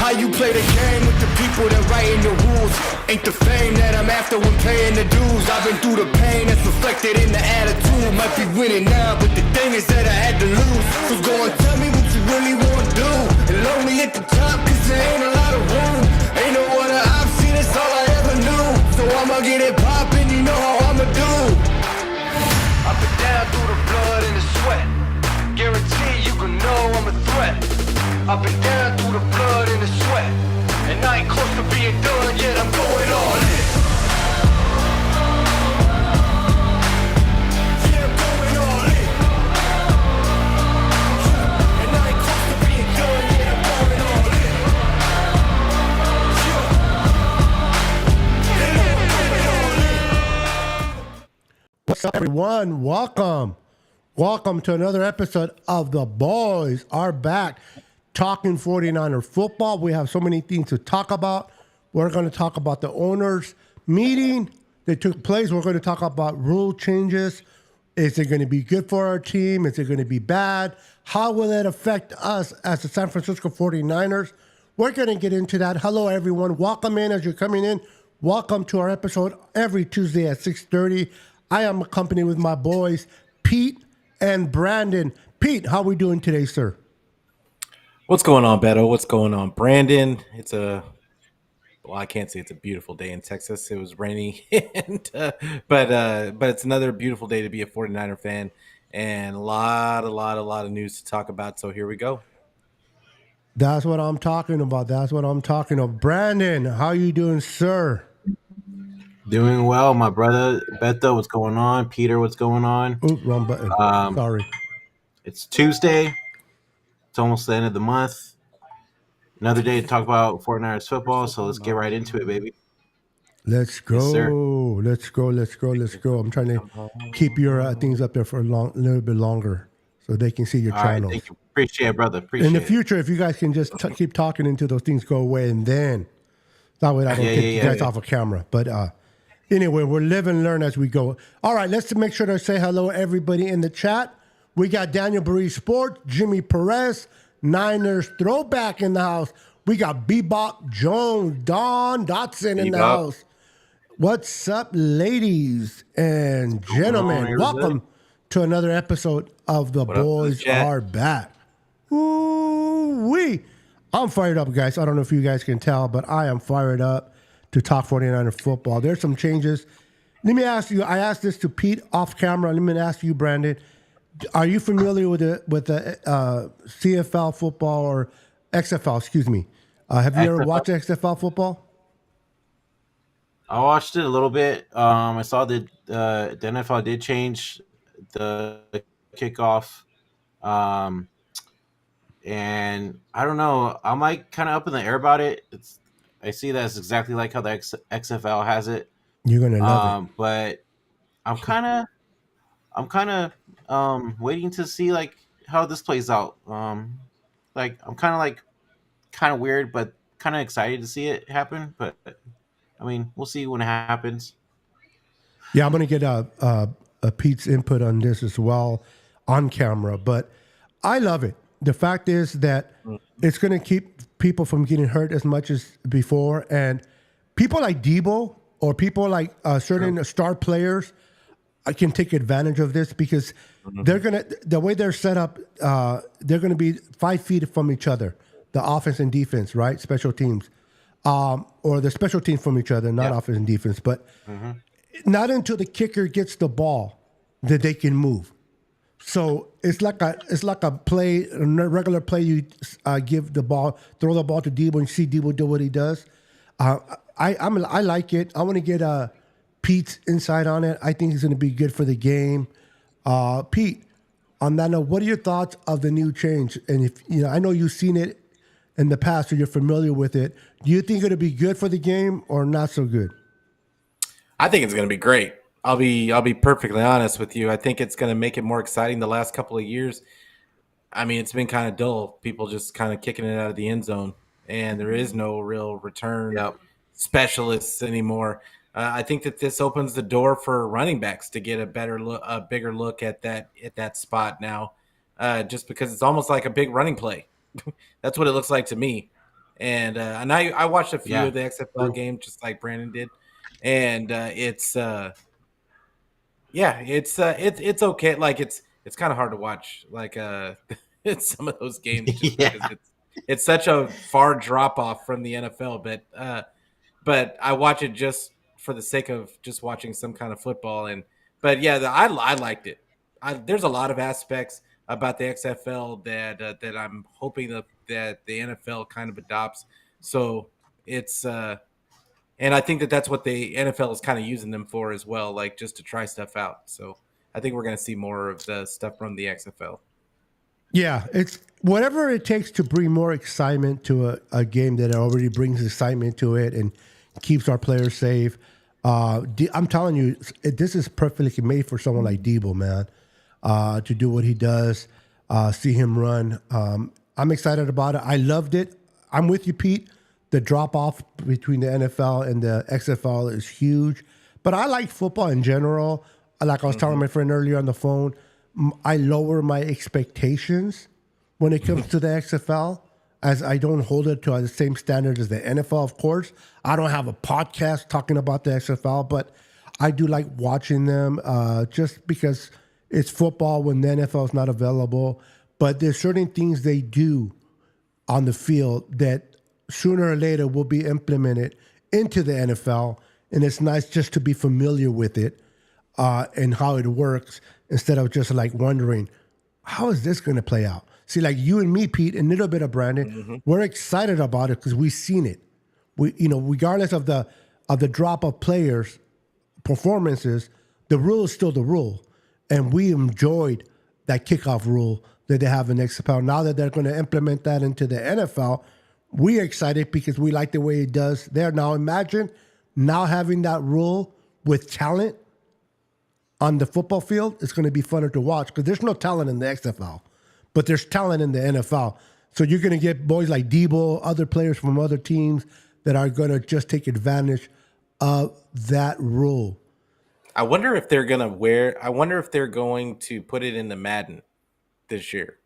How you play the game with the people that writing the rules? Ain't the fame that I'm after when paying the dues. I've been through the pain that's reflected in the attitude. Might be winning now, but the thing is that I had to lose. So go and tell me what you really want to do. And lonely at the top, cause there ain't a lot of room. Ain't no other option, it's all I ever knew. So I'ma get it poppin', you know how I'ma do. I've been down through the blood and the sweat. Guarantee you can know I'm a threat. I've been down through the blood and the sweat, and I ain't close to being done yet, I'm going all in. Yeah, I'm going all in. And I ain't close to being done yet, I'm going all in. Yeah, I'm going all in. What's up, everyone? Welcome to another episode of The Boys Are Back. Talking 49er football. We have so many things to talk about. We're going to talk about the owners' meeting that took place. We're going to talk about rule changes. Is it going to be good for our team? Is it going to be bad? How will it affect us as the San Francisco 49ers? We're going to get into that. Hello, everyone. Welcome in as you're coming in. Welcome to our episode every Tuesday at 6:30. I am accompanied with my boys, Pete and Brandon. Pete, how are we doing today, sir? What's going on, Beto? What's going on, Brandon? I can't say it's a beautiful day in Texas. It was rainy, but it's another beautiful day to be a 49er fan, and a lot of news to talk about. So here we go. That's what I'm talking about. Brandon, how you doing, sir? Doing well, my brother. Beto, what's going on? Peter, what's going on? Ooh, wrong button. Sorry. It's Tuesday. It's almost the end of the month. Another day to talk about 49ers football, so let's get right into it, baby. Let's go. Yes, Let's go. I'm trying to keep your things up there for a little bit longer so they can see your channels. Right, thank you. Appreciate it, brother. In the future, if you guys can just keep talking until those things go away, and then that way I don't take you guys off of camera. But anyway, we'll live and learn as we go. All right, let's make sure to say hello to everybody in the chat. We got Daniel Burry Sports, Jimmy Perez, Niners Throwback in the house. We got Bebop Jones, Don Dotson in the house. What's up, ladies and gentlemen? Welcome to another episode of The Boys Are Back. Ooh-wee. I'm fired up, guys. I don't know if you guys can tell, but I am fired up to talk 49er football. There's some changes. Let me ask you, I asked this to Pete off camera. Let me ask you, Brandon. Are you familiar with the CFL football or XFL? Excuse me. Have you ever watched XFL football? I watched it a little bit. I saw that the NFL did change the kickoff, and I don't know. I'm like kind of up in the air about it. I see that's exactly like how the XFL has it. You're gonna love it, but I'm kind of waiting to see like how this plays out. Like I'm kind of weird, but kind of excited to see it happen. But I mean, we'll see when it happens. Yeah, I'm gonna get a Pete's input on this as well on camera. But I love it. The fact is that it's gonna keep people from getting hurt as much as before, and people like Debo or people like certain star players can take advantage of this because the way they're set up, they're gonna be 5 feet from each other, the offense and defense, right? Special teams, or the special teams from each other, not offense and defense, but not until the kicker gets the ball that they can move. So it's like a play, a regular play. You give the ball, throw the ball to Debo, and see Debo do what he does. I like it. I want to get Pete's insight on it. I think it's going to be good for the game. Pete, on that note, what are your thoughts of the new change? And if I know you've seen it in the past, or you're familiar with it. Do you think it'll be good for the game or not so good? I think it's going to be great. I'll be perfectly honest with you. I think it's going to make it more exciting. The last couple of years, I mean, it's been kind of dull. People just kind of kicking it out of the end zone, and there is no real return specialists anymore. I think that this opens the door for running backs to get a bigger look at that spot now, just because it's almost like a big running play. That's what it looks like to me. And I watched a few Yeah. of the XFL games just like Brandon did, and it's okay. Like it's kind of hard to watch. Like it's some of those games just Yeah. because it's such a far drop off from the NFL. But I watch it just for the sake of just watching some kind of football. But yeah, I liked it. There's a lot of aspects about the XFL that I'm hoping that the NFL kind of adopts. So it's and I think that that's what the NFL is kind of using them for as well, like just to try stuff out. So I think we're going to see more of the stuff from the XFL. Yeah, it's whatever it takes to bring more excitement to a game that already brings excitement to it and keeps our players safe. I'm telling you, this is perfectly made for someone like Debo, man, to do what he does, see him run. I'm excited about it. I loved it. I'm with you, Pete. The drop off between the NFL and the XFL is huge. But I like football in general. Like I was telling my friend earlier on the phone, I lower my expectations when it comes to the XFL, as I don't hold it to the same standard as the NFL, of course. I don't have a podcast talking about the XFL, but I do like watching them just because it's football when the NFL is not available. But there's certain things they do on the field that sooner or later will be implemented into the NFL. And it's nice just to be familiar with it and how it works instead of just like wondering, how is this going to play out? See, like you and me, Pete, and a little bit of Brandon, we're excited about it because we've seen it. We, regardless of the drop of players' performances, the rule is still the rule, and we enjoyed that kickoff rule that they have in XFL. Now that they're going to implement that into the NFL, we're excited because we like the way it does there. Now imagine now having that rule with talent on the football field. It's going to be funner to watch because there's no talent in the XFL, but there's talent in the NFL. So you're going to get boys like Debo, other players from other teams that are going to just take advantage of that rule. I wonder if they're going to put it in the Madden this year.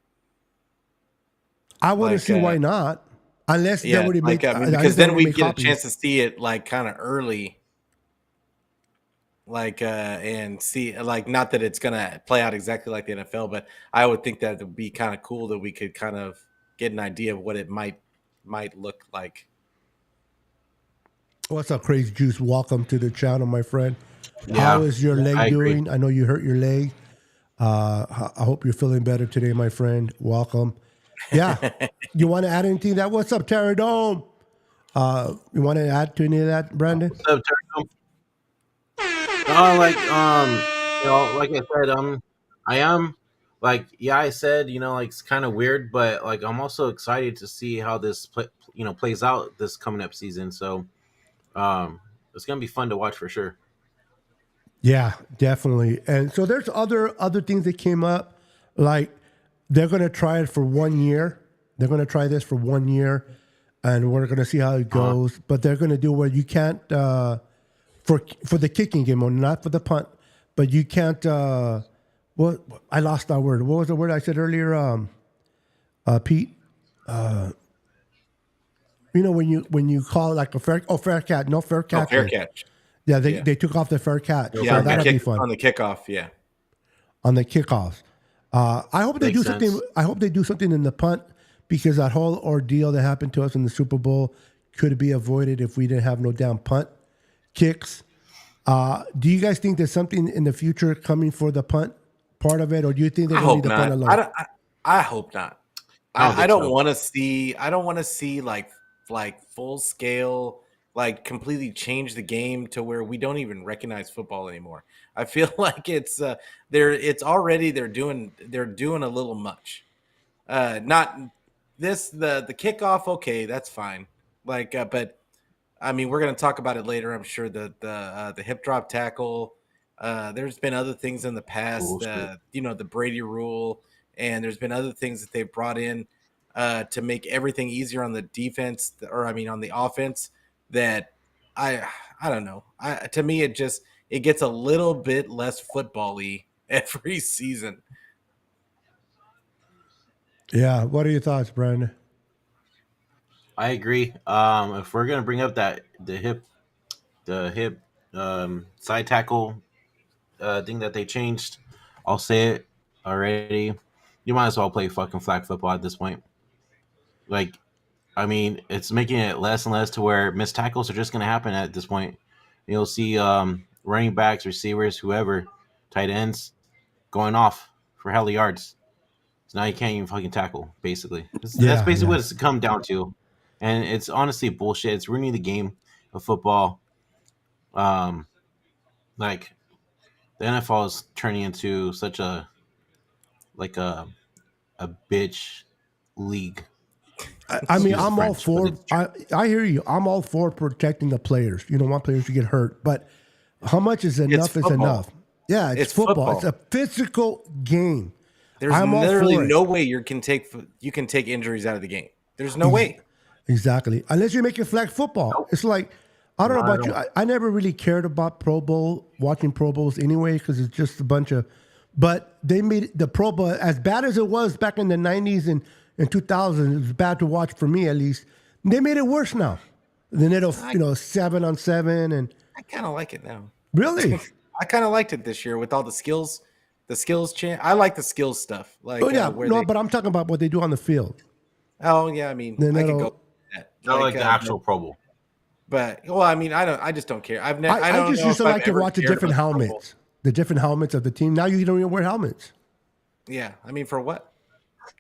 I want to see why not. Unless they already make, because then we get a chance to see it like kind of early, like and see like not that it's gonna play out exactly like the NFL, but I would think that it would be kind of cool that we could kind of get an idea of what it might look like. What's up, Crazy Juice? Welcome to the channel, my friend. Yeah, how is your leg doing? Agree. I know you hurt your leg. I hope you're feeling better today, my friend. Welcome. Yeah. You want to add anything to that? What's up, Terry Dome? You want to add to any of that, Brandon? What's up, Terry? Like I said, I am like, yeah, I said, like it's kind of weird, but like I'm also excited to see how this plays out this coming up season. So, it's gonna be fun to watch for sure. Yeah, definitely. And so there's other things that came up, like they're going to try it for 1 year. They're going to try this for 1 year, and we're going to see how it goes. But they're going to do where you can't for the kicking game, or not for the punt, but you can't. What I lost that word. What was the word I said earlier? Pete. When you call like a fair catch, no fair catch. Fair catch. Yeah, they took off the fair catch. Yeah, so that'll be fun on the kickoff. Yeah, on the kickoffs. I hope they do something. I hope they do something in the punt, because that whole ordeal that happened to us in the Super Bowl could be avoided if we didn't have no damn punt kicks. Do you guys think there's something in the future coming for the punt part of it, or do you think they're going to leave the punt alone? I hope not. I don't want to see. I don't want to see like full scale, like completely change the game to where we don't even recognize football anymore. I feel like it's they're doing a little much. Not this the kickoff. Okay, that's fine. But I mean, we're going to talk about it later. I'm sure the hip drop tackle. There's been other things in the past. The Brady rule, and there's been other things that they've brought in to make everything easier on the defense, on the offense. That I don't know. To me, it gets a little bit less football-y every season. Yeah. What are your thoughts, Brandon? I agree. If we're gonna bring up that the hip side tackle thing that they changed, I'll say it already. You might as well play fucking flag football at this point. Like, I mean, it's making it less and less to where missed tackles are just gonna happen at this point. You'll see running backs, receivers, whoever, tight ends going off for hella yards. So now you can't even fucking tackle, basically. That's Yeah. basically Yeah. what it's come down to. And it's honestly bullshit. It's ruining the game of football. Um, like the NFL is turning into such like a bitch league. I mean, Excuse the I'm all French, but for. it's true. I hear you. I'm all for protecting the players. You don't want players to get hurt, but how much is enough is football. enough. Yeah, it's football. It's a physical game. There's I'm all literally for it. no way you can take injuries out of the game. There's no way. Exactly. Unless you make it flag football. Nope. It's like, I don't know Not about at you. all. I never really cared about Pro Bowl, watching Pro Bowls anyway, because it's just a bunch of, but they made the Pro Bowl, as bad as it was back in the 90s and 2000s, it was bad to watch for me at least. They made it worse now. Then it'll, 7-on-7 and. I kind of like it now. Really? I kind of liked it this year with all the skills I like the skills stuff. Like, Oh, yeah. No, but I'm talking about what they do on the field. oh yeah, I mean, Then I could it'll- go with that. Not like the actual Pro Bowl. But well, I mean, I just don't care. I I don't just know used to if I've like to ever watch the cared different about the Pro Bowl. helmets. The different helmets of the team. Now you don't even wear helmets. Yeah, I mean, for what?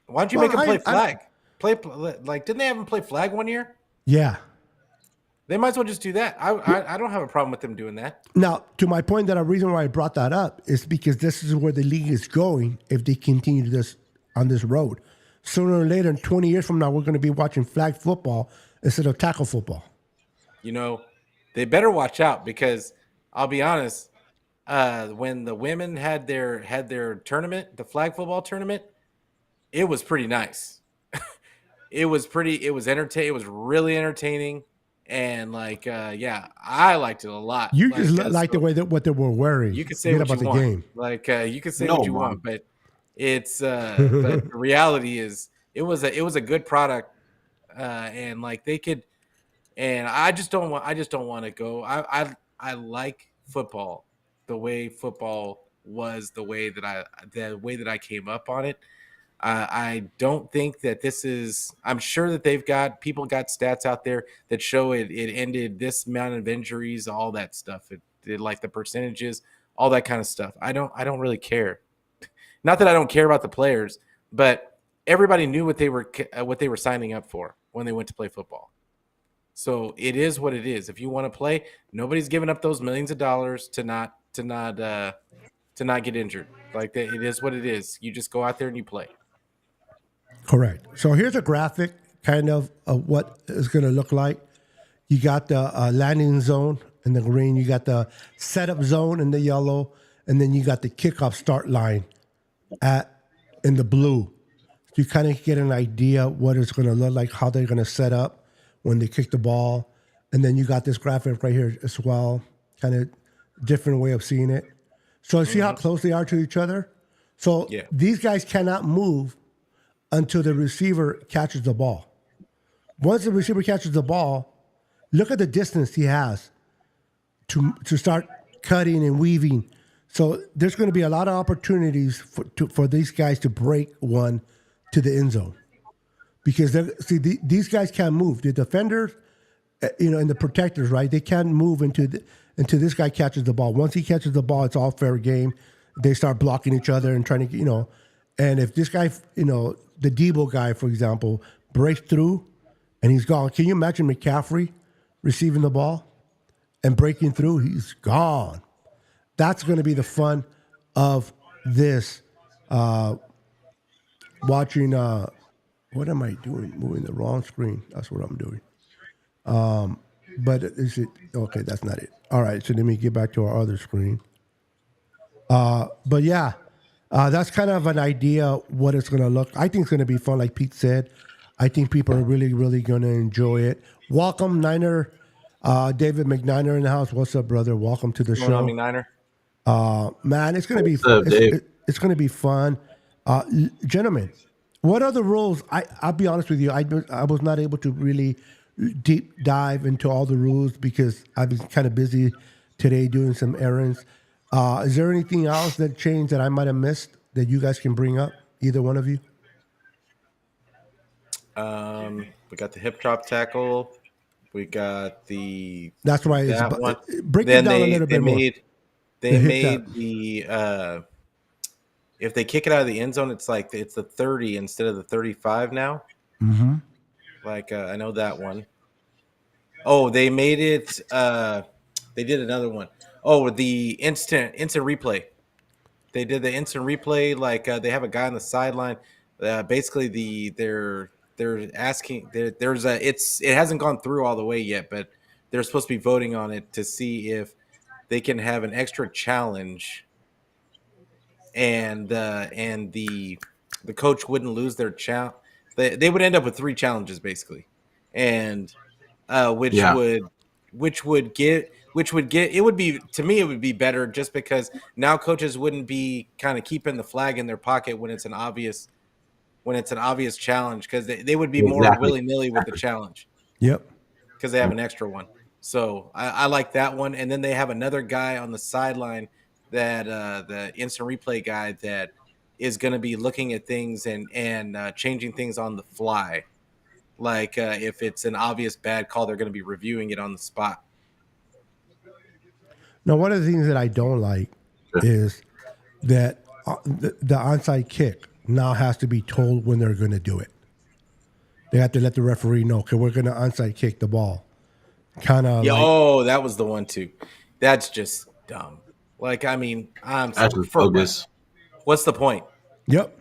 Why don't you Well, make them play I- flag? Like, didn't they have them play flag one year? Yeah. They might as well just do that. I don't have a problem with them doing that. Now, to my point, that a reason why I brought that up is because this is where the league is going if they continue this on this road. Sooner or later, 20 years from now, we're going to be watching flag football instead of tackle football. You know, they better watch out because I'll be honest. When the women had their tournament, the flag football tournament, it was pretty nice. It was entertaining. It was really entertaining. And yeah, I liked it a lot. You just like the way that what they were wearing. You can say Forget what you about want. the game. Like you can say No, what you Mom. want, but it's but the reality is it was a good product, and like they could, and I just don't want to go. I like football the way football was, the way that I came up on it. I don't think that this is. I'm sure that people got stats out there that show it ended this amount of injuries, all that stuff. It did, like the percentages, all that kind of stuff. I don't really care. Not that I don't care about the players, but everybody knew what they were signing up for when they went to play football. So it is what it is. If you want to play, nobody's giving up those millions of dollars to not get injured. Like it is what it is. You just go out there and you play. Correct. So here's a graphic kind of what it's going to look like. You got the landing zone in the green. You got the setup zone in the yellow. And then you got the kickoff start line in the blue. So you kind of get an idea what it's going to look like, how they're going to set up when they kick the ball. And then you got this graphic right here as well, kind of different way of seeing it. So see how close they are to each other? So Yeah. these guys cannot move until the receiver catches the ball. Once the receiver catches the ball, look at the distance he has to start cutting and weaving. So there's going to be a lot of opportunities for these guys to break one to the end zone. Because these guys can't move. The defenders, and the protectors, right? They can't move until this guy catches the ball. Once he catches the ball, it's all fair game. They start blocking each other and trying to, and if this guy, the Debo guy, for example, breaks through and he's gone. Can you imagine McCaffrey receiving the ball and breaking through? He's gone. That's going to be the fun of this. Watching, what am I doing? Moving the wrong screen. That's what I'm doing. But is it, okay, that's not it. All right, so let me get back to our other screen. But yeah, that's kind of an idea what it's going to look. I think it's going to be fun, like Pete said. I think people are really, really going to enjoy it. Welcome, Niner David McNiner in the house. What's up, brother? Welcome to the What's going on, show. McNiner? Man, it's gonna be What's up, Dave? it's gonna be fun. Gentlemen, what are the rules? I'll be honest with you. I was not able to really deep dive into all the rules because I've been kind of busy today doing some errands. Is there anything else that changed that I might have missed that you guys can bring up? Either one of you? We got the hip drop tackle. We got That's why it's that one. break it Then down a little bit more. they hip tap. made the if they kick it out of the end zone, it's like it's the 30 instead of the 35 now. Mm-hmm. Like I know that one. Oh, they made it. They did another one. Oh, the instant replay. They did the instant replay. Like they have a guy on the sideline. Basically, they're asking. There's a. It hasn't gone through all the way yet, but they're supposed to be voting on it to see if they can have an extra challenge, and the coach wouldn't lose their challenge. They would end up with 3 challenges basically, and which Yeah. would get it would be, to me, it would be better just because now coaches wouldn't be kind of keeping the flag in their pocket when it's an obvious challenge, because they would be more Exactly. willy-nilly with the challenge Yep. because they have an extra one. So I like that one. And then they have another guy on the sideline, that the instant replay guy, that is going to be looking at things and changing things on the fly. Like if it's an obvious bad call, they're going to be reviewing it on the spot. Now, one of the things that I don't like is that the onside kick now has to be told when they're going to do it. They have to let the referee know, okay, we're going to onside kick the ball. Kind of Yeah. like, Oh, that was the one too. That's just dumb. Like, I mean, That's bogus. what's the point? yep,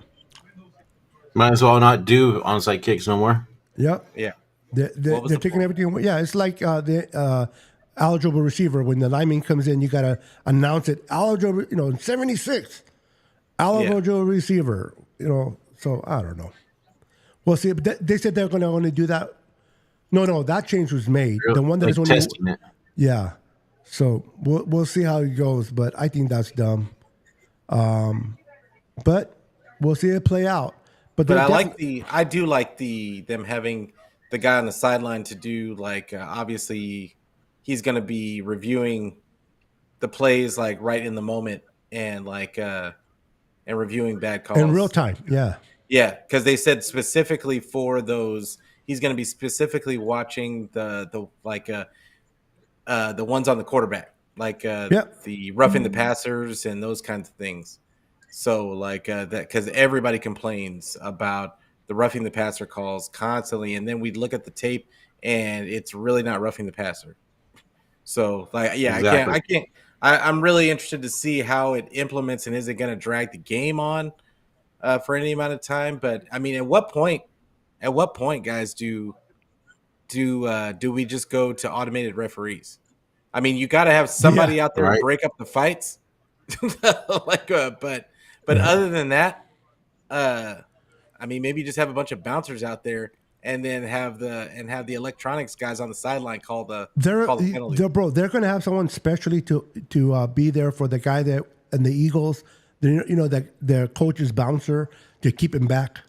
Might as well not do onside kicks no more. yep. Yeah. They're was the taking point? everything away. Yeah, it's like the eligible receiver. When the lineman comes in, you got to announce it. Eligible, 76, eligible receiver. So I don't know. We'll see. But they said they're going to only do that. No, that change was made. The one that Like is only testing it. yeah. So we'll see how it goes, but I think that's dumb. But we'll see it play out. But I do like them having the guy on the sideline to do, like, obviously he's going to be reviewing the plays like right in the moment, and like and reviewing bad calls in real time. Yeah. Yeah, because they said specifically for those, he's going to be specifically watching the ones on the quarterback, like the roughing the passers and those kinds of things. So like that, because everybody complains about the roughing the passer calls constantly, and then we look at the tape and it's really not roughing the passer. So like, yeah, Exactly. I'm really interested to see how it implements, and is it going to drag the game on for any amount of time? But I mean, at what point, guys, do we just go to automated referees? I mean, you got to have somebody out there to Right. break up the fights. But Yeah. other than that, I mean, maybe just have a bunch of bouncers out there, and then have the electronics guys on the sideline call the penalty. They're going to have someone specially to be there for the guy that and the Eagles. That their coach's bouncer to keep him back.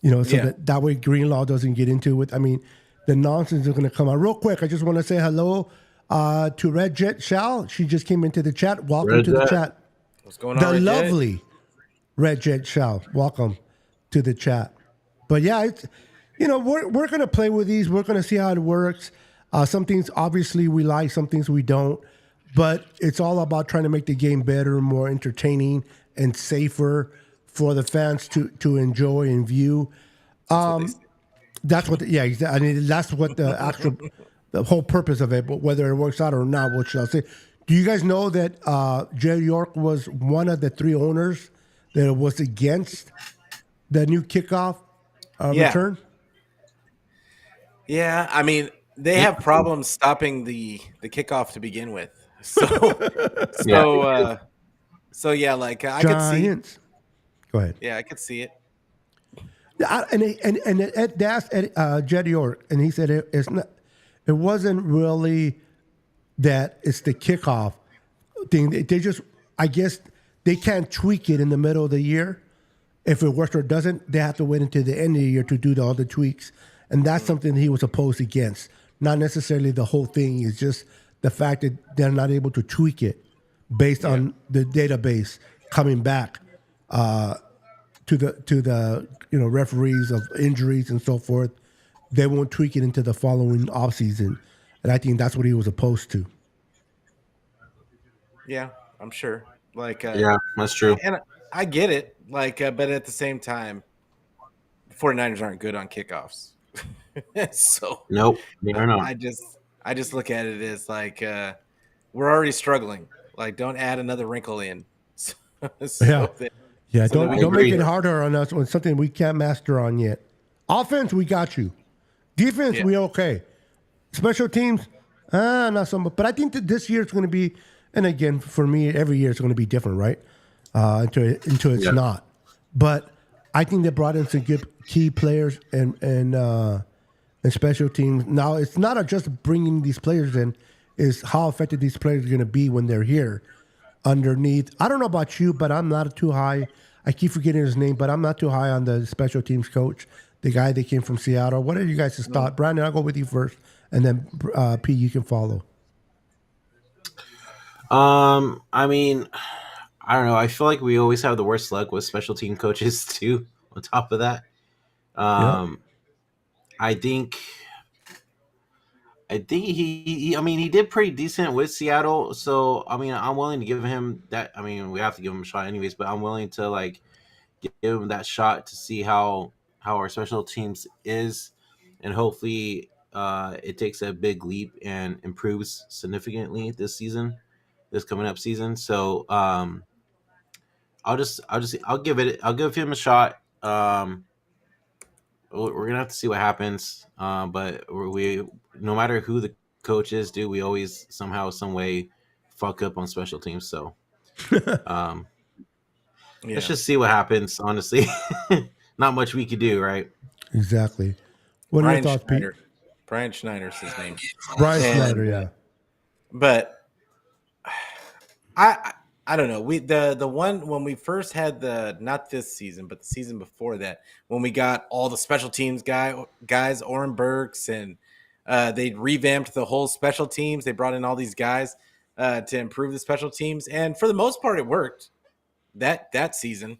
So that way Greenlaw doesn't get into it. I mean, the nonsense is going to come out real quick. I just want to say hello to Red Jet Shal. She just came into the chat. Welcome Red to the Jet. chat. What's going on? The Red Jet? lovely Red Jet Shal. Welcome to the chat. But yeah, it's we're going to play with these. We're going to see how it works. Some things obviously we like, some things we don't. But it's all about trying to make the game better, more entertaining, and safer for the fans to enjoy and view. That's what that's what the actual the whole purpose of it. But whether it works out or not, what shall I say? Do you guys know that Jerry York was one of the 3 owners that was against the new kickoff return? Yeah, I mean, they have problems stopping the kickoff to begin with. So yeah, like I could see. Giants. Go ahead. Yeah, I could see it. And they asked Jed York, and he said it's not. It wasn't really that it's the kickoff thing. They just, I guess, they can't tweak it in the middle of the year. If it works or doesn't, they have to wait until the end of the year to do all the tweaks. And that's something he was opposed against. Not necessarily the whole thing. It's just the fact that they're not able to tweak it based on the database coming back to the referees of injuries and so forth. They won't tweak it into the following offseason. And I think that's what he was opposed to. Yeah, I'm sure. Like, Yeah, that's true. and I get it. Like, but at the same time, 49ers aren't good on kickoffs. So Nope, they are not. I just look at it as like we're already struggling. Like, don't add another wrinkle in. So Yeah, so that we don't make agree. it harder on us when something we can't master on yet. Offense, we got you. Defense, Yeah. we okay. Special teams, not so much. But I think that this year it's going to be, and again, for me, every year it's going to be different, right? Until it's not. But I think they brought in some good key players and special teams. Now, it's not just bringing these players in, is how effective these players are going to be when they're here underneath. I don't know about you, but I'm not too high. I keep forgetting his name, but I'm not too high on the special teams coach, the guy that came from Seattle. What are you guys' thoughts? Brandon, I'll go with you first, and then P, you can follow. I mean, I don't know. I feel like we always have the worst luck with special team coaches too. On top of that, I think I mean, he did pretty decent with Seattle. So, I mean, I'm willing to give him that. I mean, we have to give him a shot anyways, but I'm willing to like give him that shot to see how our special teams is, and hopefully, it takes a big leap and improves significantly this season, this coming up season. So, I'll give him a shot. We're gonna have to see what happens. But we no matter who the coach is, dude, we always somehow, some way, fuck up on special teams. So, let's just see what happens. Honestly, not much we could do, right? Exactly. What are your thoughts, Pete? Brian Schneider's his name. Brian And, Snyder, yeah. But I don't know. The one when we first had not this season, but the season before that, when we got all the special teams guys, Oren Burks, and they revamped the whole special teams. They brought in all these guys to improve the special teams, and for the most part, it worked. That season.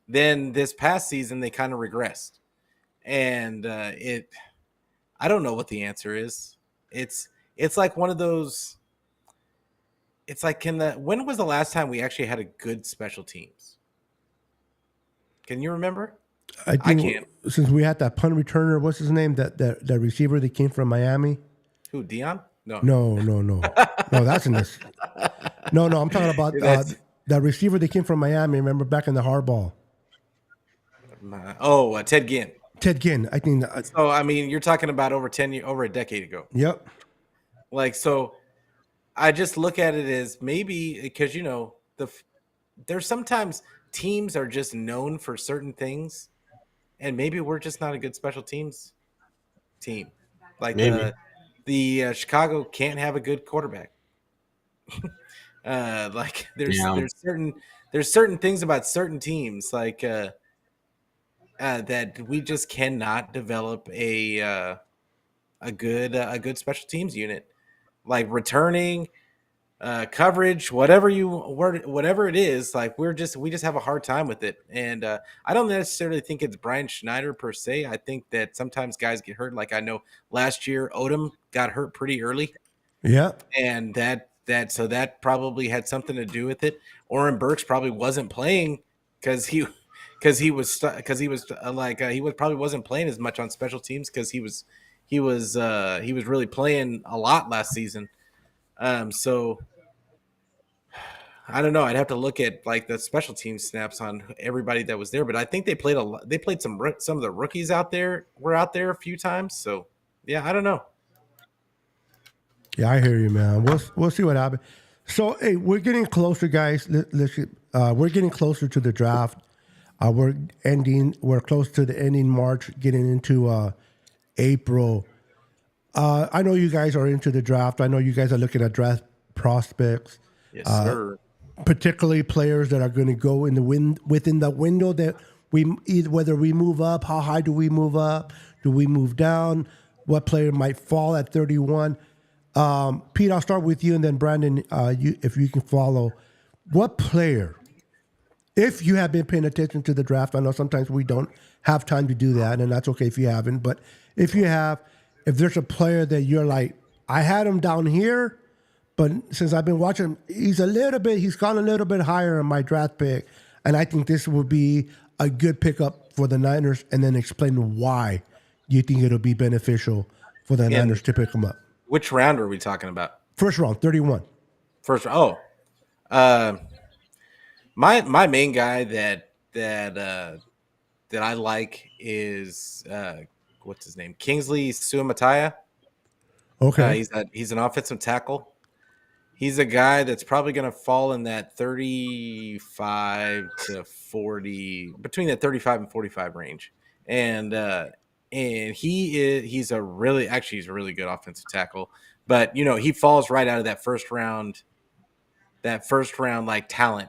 Then this past season, they kind of regressed, and I don't know what the answer is. It's like one of those. It's like, when was the last time we actually had a good special teams? Can you remember? I think can't. Since we had that punt returner, what's his name? That receiver that came from Miami. Who, Dion? No. No, that's in this. No, I'm talking about that receiver that came from Miami. Remember back in the hardball. Ted Ginn. Ted Ginn, I think. So I mean, you're talking about over a decade ago. Yep. Like, so I just look at it as maybe because there's sometimes teams are just known for certain things, and maybe we're just not a good special teams team. Like Maybe. the Chicago can't have a good quarterback. Like there's certain things about certain teams like that we just cannot develop a good special teams unit, like returning, coverage, whatever it is. Like we just have a hard time with it, and I don't necessarily think it's Brian Schneider per se. I think that sometimes guys get hurt. Like I know last year Odom got hurt pretty early. Yeah. And so that probably had something to do with it. Oren Burks probably wasn't playing because he probably wasn't playing as much on special teams because he was really playing a lot last season. So I don't know. I'd have to look at like the special team snaps on everybody that was there, but I think they played some of the rookies were out there a few times. So yeah, I don't know. Yeah, I hear you, man. We'll see what happens. So, hey, we're getting closer, guys. We're getting closer to the draft. We're close to the ending March, getting into April. I know you guys are into the draft. I know you guys are looking at draft prospects, Yes, sir. particularly players that are going to go in the within the window that we either whether we move up, how high do we move up, do we move down, what player might fall at 31. Pete, I'll start with you, and then Brandon, you if you can follow. What player, if you have been paying attention to the draft, I know sometimes we don't have time to do that, and that's okay if you haven't. But if you have, if there's a player that you're like, I had him down here, but since I've been watching him, he's gone a little bit higher in my draft pick, and I think this will be a good pickup for the Niners. And then explain why you think it'll be beneficial for the Niners to pick him up. Which round are we talking about? First round, 31. First round. Oh, my main guy that I like is what's his name? Kingsley Suamataia. Okay. He's an offensive tackle. He's a guy that's probably going to fall in that 35 to 40, between that 35 and 45 range. And he's a really good offensive tackle. But he falls right out of that first round like talent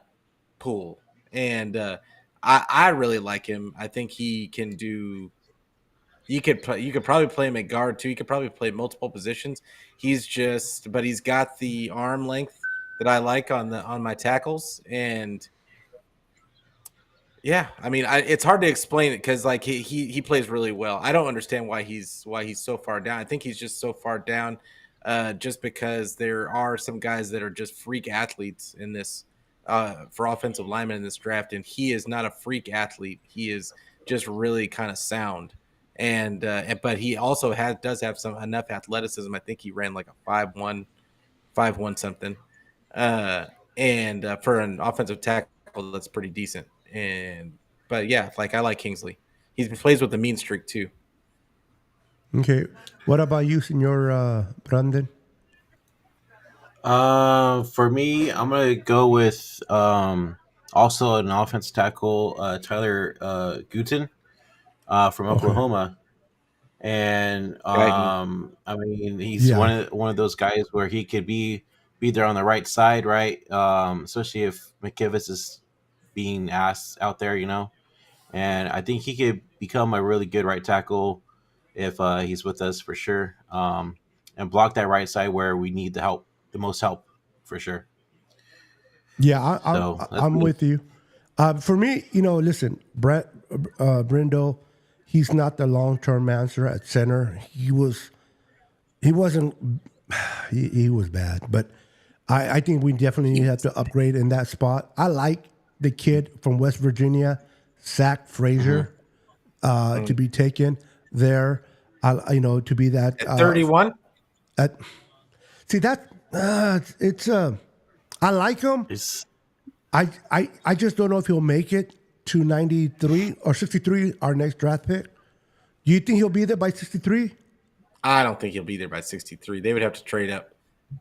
pool. And I really like him. I think he can do. You could probably play him at guard too. You could probably play multiple positions. But he's got the arm length that I like on my tackles. And yeah, I mean, it's hard to explain it because like he plays really well. I don't understand why he's so far down. I think he's just so far down, just because there are some guys that are just freak athletes in this for offensive linemen in this draft, and he is not a freak athlete. He is just really kind of sound. And but he also does have some enough athleticism. I think he ran like a 5'1" something, and for an offensive tackle, that's pretty decent. But yeah, like I like Kingsley. He plays with a mean streak too. Okay. What about you, Senor Brandon? For me, I'm gonna go with also an offense tackle, Tyler Guten, from Okay. Oklahoma. And Okay. I mean, he's Yeah. one of those guys where he could be there on the right side, right? Especially if McKivitz is being asked out there, And I think he could become a really good right tackle if he's with us for sure, and block that right side where we need the most help, for sure. Yeah, So that's I'm me. with you. For me, listen, Brindle, he's not the long term answer at center. He wasn't he was bad, but I think we definitely have to upgrade in that spot. I like the kid from West Virginia, Zach Mhm. Frazier, to be taken there. To be that At 31, at see that it's I like him. It's I just don't know if he'll make it to 93 or 63, our next draft pick. Do you think he'll be there by 63? I don't think he'll be there by 63. They would have to trade up.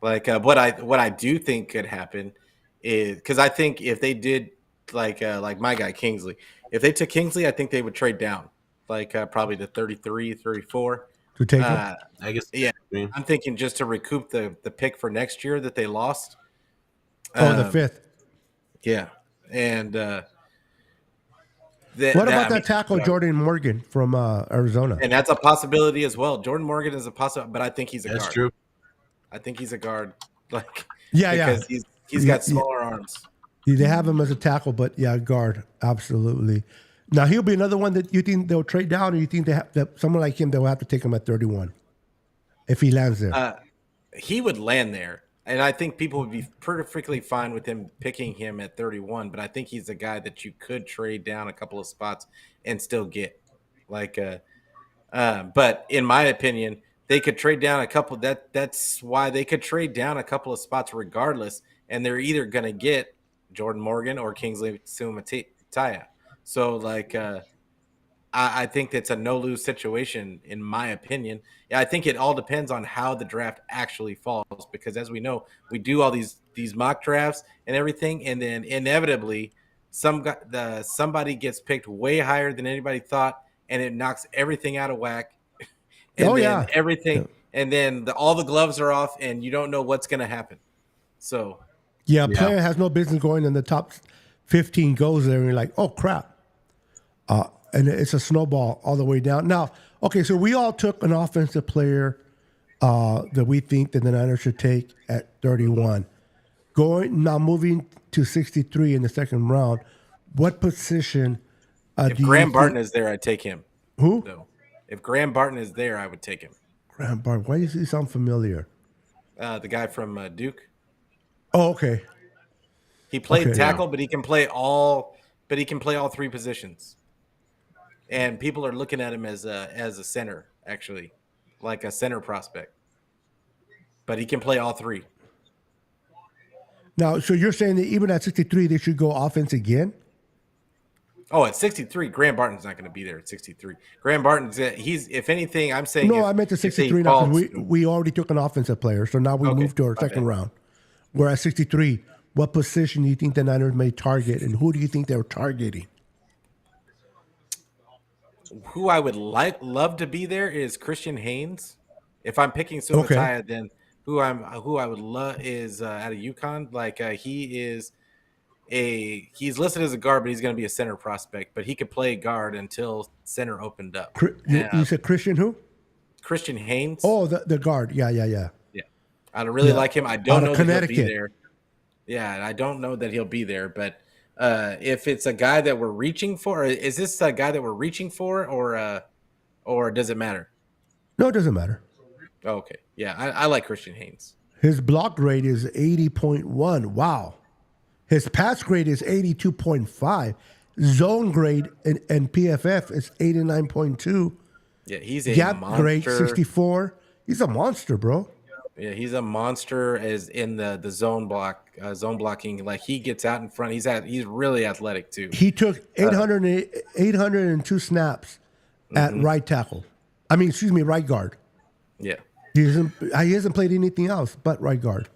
Like what I do think could happen is because I think if they did like my guy Kingsley, if they took Kingsley, I think they would trade down like probably to 33, 34. To take him? Uh, I guess. yeah, I mean, I'm thinking just to recoup the pick for next year that they lost. Oh, the Um, fifth. yeah, and What about I mean, that tackle, Jordan Morgan from Arizona? and that's a possibility as well. Jordan Morgan is a possibility, but I think he's a that's guard. true. I think he's a guard, like Yeah, yeah. because he's got Yeah, smaller arms. they have him as a tackle, but yeah, guard, absolutely. Now he'll be another one that you think they'll trade down, or you think that someone like him they'll have to take him at 31 if he lands there. He would land there, and I think people would be perfectly fine with him picking him at 31. But I think he's a guy that you could trade down a couple of spots and still get. Like, but in my opinion, they could trade down a couple. That's why they could trade down a couple of spots regardless, and they're either going to get Jordan Morgan or Kingsley Suamataia. So like. I think that's a no lose situation, in my opinion. Yeah, I think it all depends on how the draft actually falls, because as we know, we do all these mock drafts and everything, and then inevitably, somebody gets picked way higher than anybody thought, and it knocks everything out of whack, Oh and then yeah, yeah. and then all the gloves are off, and you don't know what's going to happen. So, Yeah, a player has no business going in the top 15 goes there, and you're like, oh, crap. And it's a snowball all the way down. Now, okay, so we all took an offensive player that we think that the Niners should take at 31. Moving to 63 in the second round, what position if Graham Barton is there, I'd take him. Who? No. If Graham Barton is there, I would take him. Graham Barton. Why does he sound familiar? The guy from Duke. Oh, okay. He played tackle, but he can play all. But he can play all three positions. And people are looking at him as a center, actually, like a center prospect. But he can play all three. Now, so you're saying that even at 63, they should go offense again? Oh, at 63, Graham Barton's not going to be there at 63. Graham Barton's he's if anything, I'm saying no, I meant to 63 now because we already took an offensive player, so now we moved to our second round. We're at 63. What position do you think the Niners may target, and who do you think they're targeting? Who I would love to be there is Christian Haynes. If I'm picking Sumatai, then who I would love is out of UConn. Like he's listed as a guard, but he's going to be a center prospect. But he could play guard until center opened up. You said Christian who? Christian Haynes. Oh, the guard. Yeah. I don't really like him. I don't know that he'll be Connecticut. there. Yeah, and I don't know that he'll be there. But if it's a guy that we're reaching for, is this a guy that we're reaching for, or does it matter? No, it doesn't matter. Oh, okay. Yeah, I like Christian Haynes. His block grade is 80.1. Wow. His pass grade is 82.5. Zone grade and PFF is 89.2. Yeah, he's a gap monster. grade 64. He's a monster, bro. Yeah, he's a monster as in the zone blocking. Like he gets out in front. He's really athletic too. He took 802 snaps at right tackle. Right guard. Yeah. He hasn't played anything else but right guard.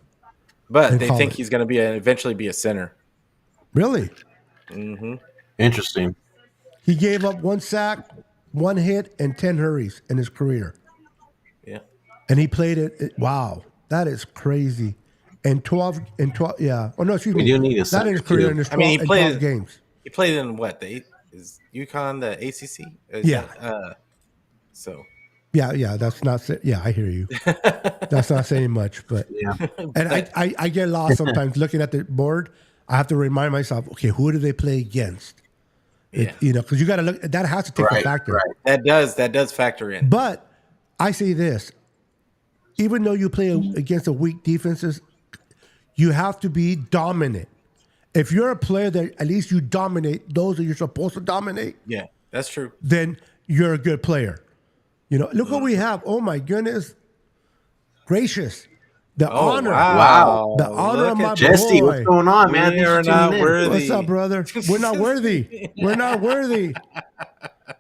But they think he's going to eventually be a center. Really? Mm-hmm. Interesting. He gave up 1 sack, 1 hit, and 10 hurries in his career. Yeah. And he played it. Wow, that is crazy. And 12. Yeah. Oh no, excuse me. You do need a not in his career. too. In his 12, I mean, he played 12 games. He played in what? Is UConn the ACC? So. Yeah. That's not. Yeah, I hear you. That's not saying much, but Yeah. And I get lost sometimes looking at the board. I have to remind myself, okay, who do they play against? Yeah. Because you got to look. That has to take a factor. Right. That does factor in. But I say this: even though you play against a weak defenses, you have to be dominant. If you're a player that at least you dominate those that you're supposed to dominate, Yeah, that's true. then you're a good player. Look what we have. Oh my goodness gracious! The honor, Wow. the honor of my Jesse, boy. what's going on, man? We are Thanks for tuning not in. worthy. What's up, brother? We're not worthy. We're not worthy.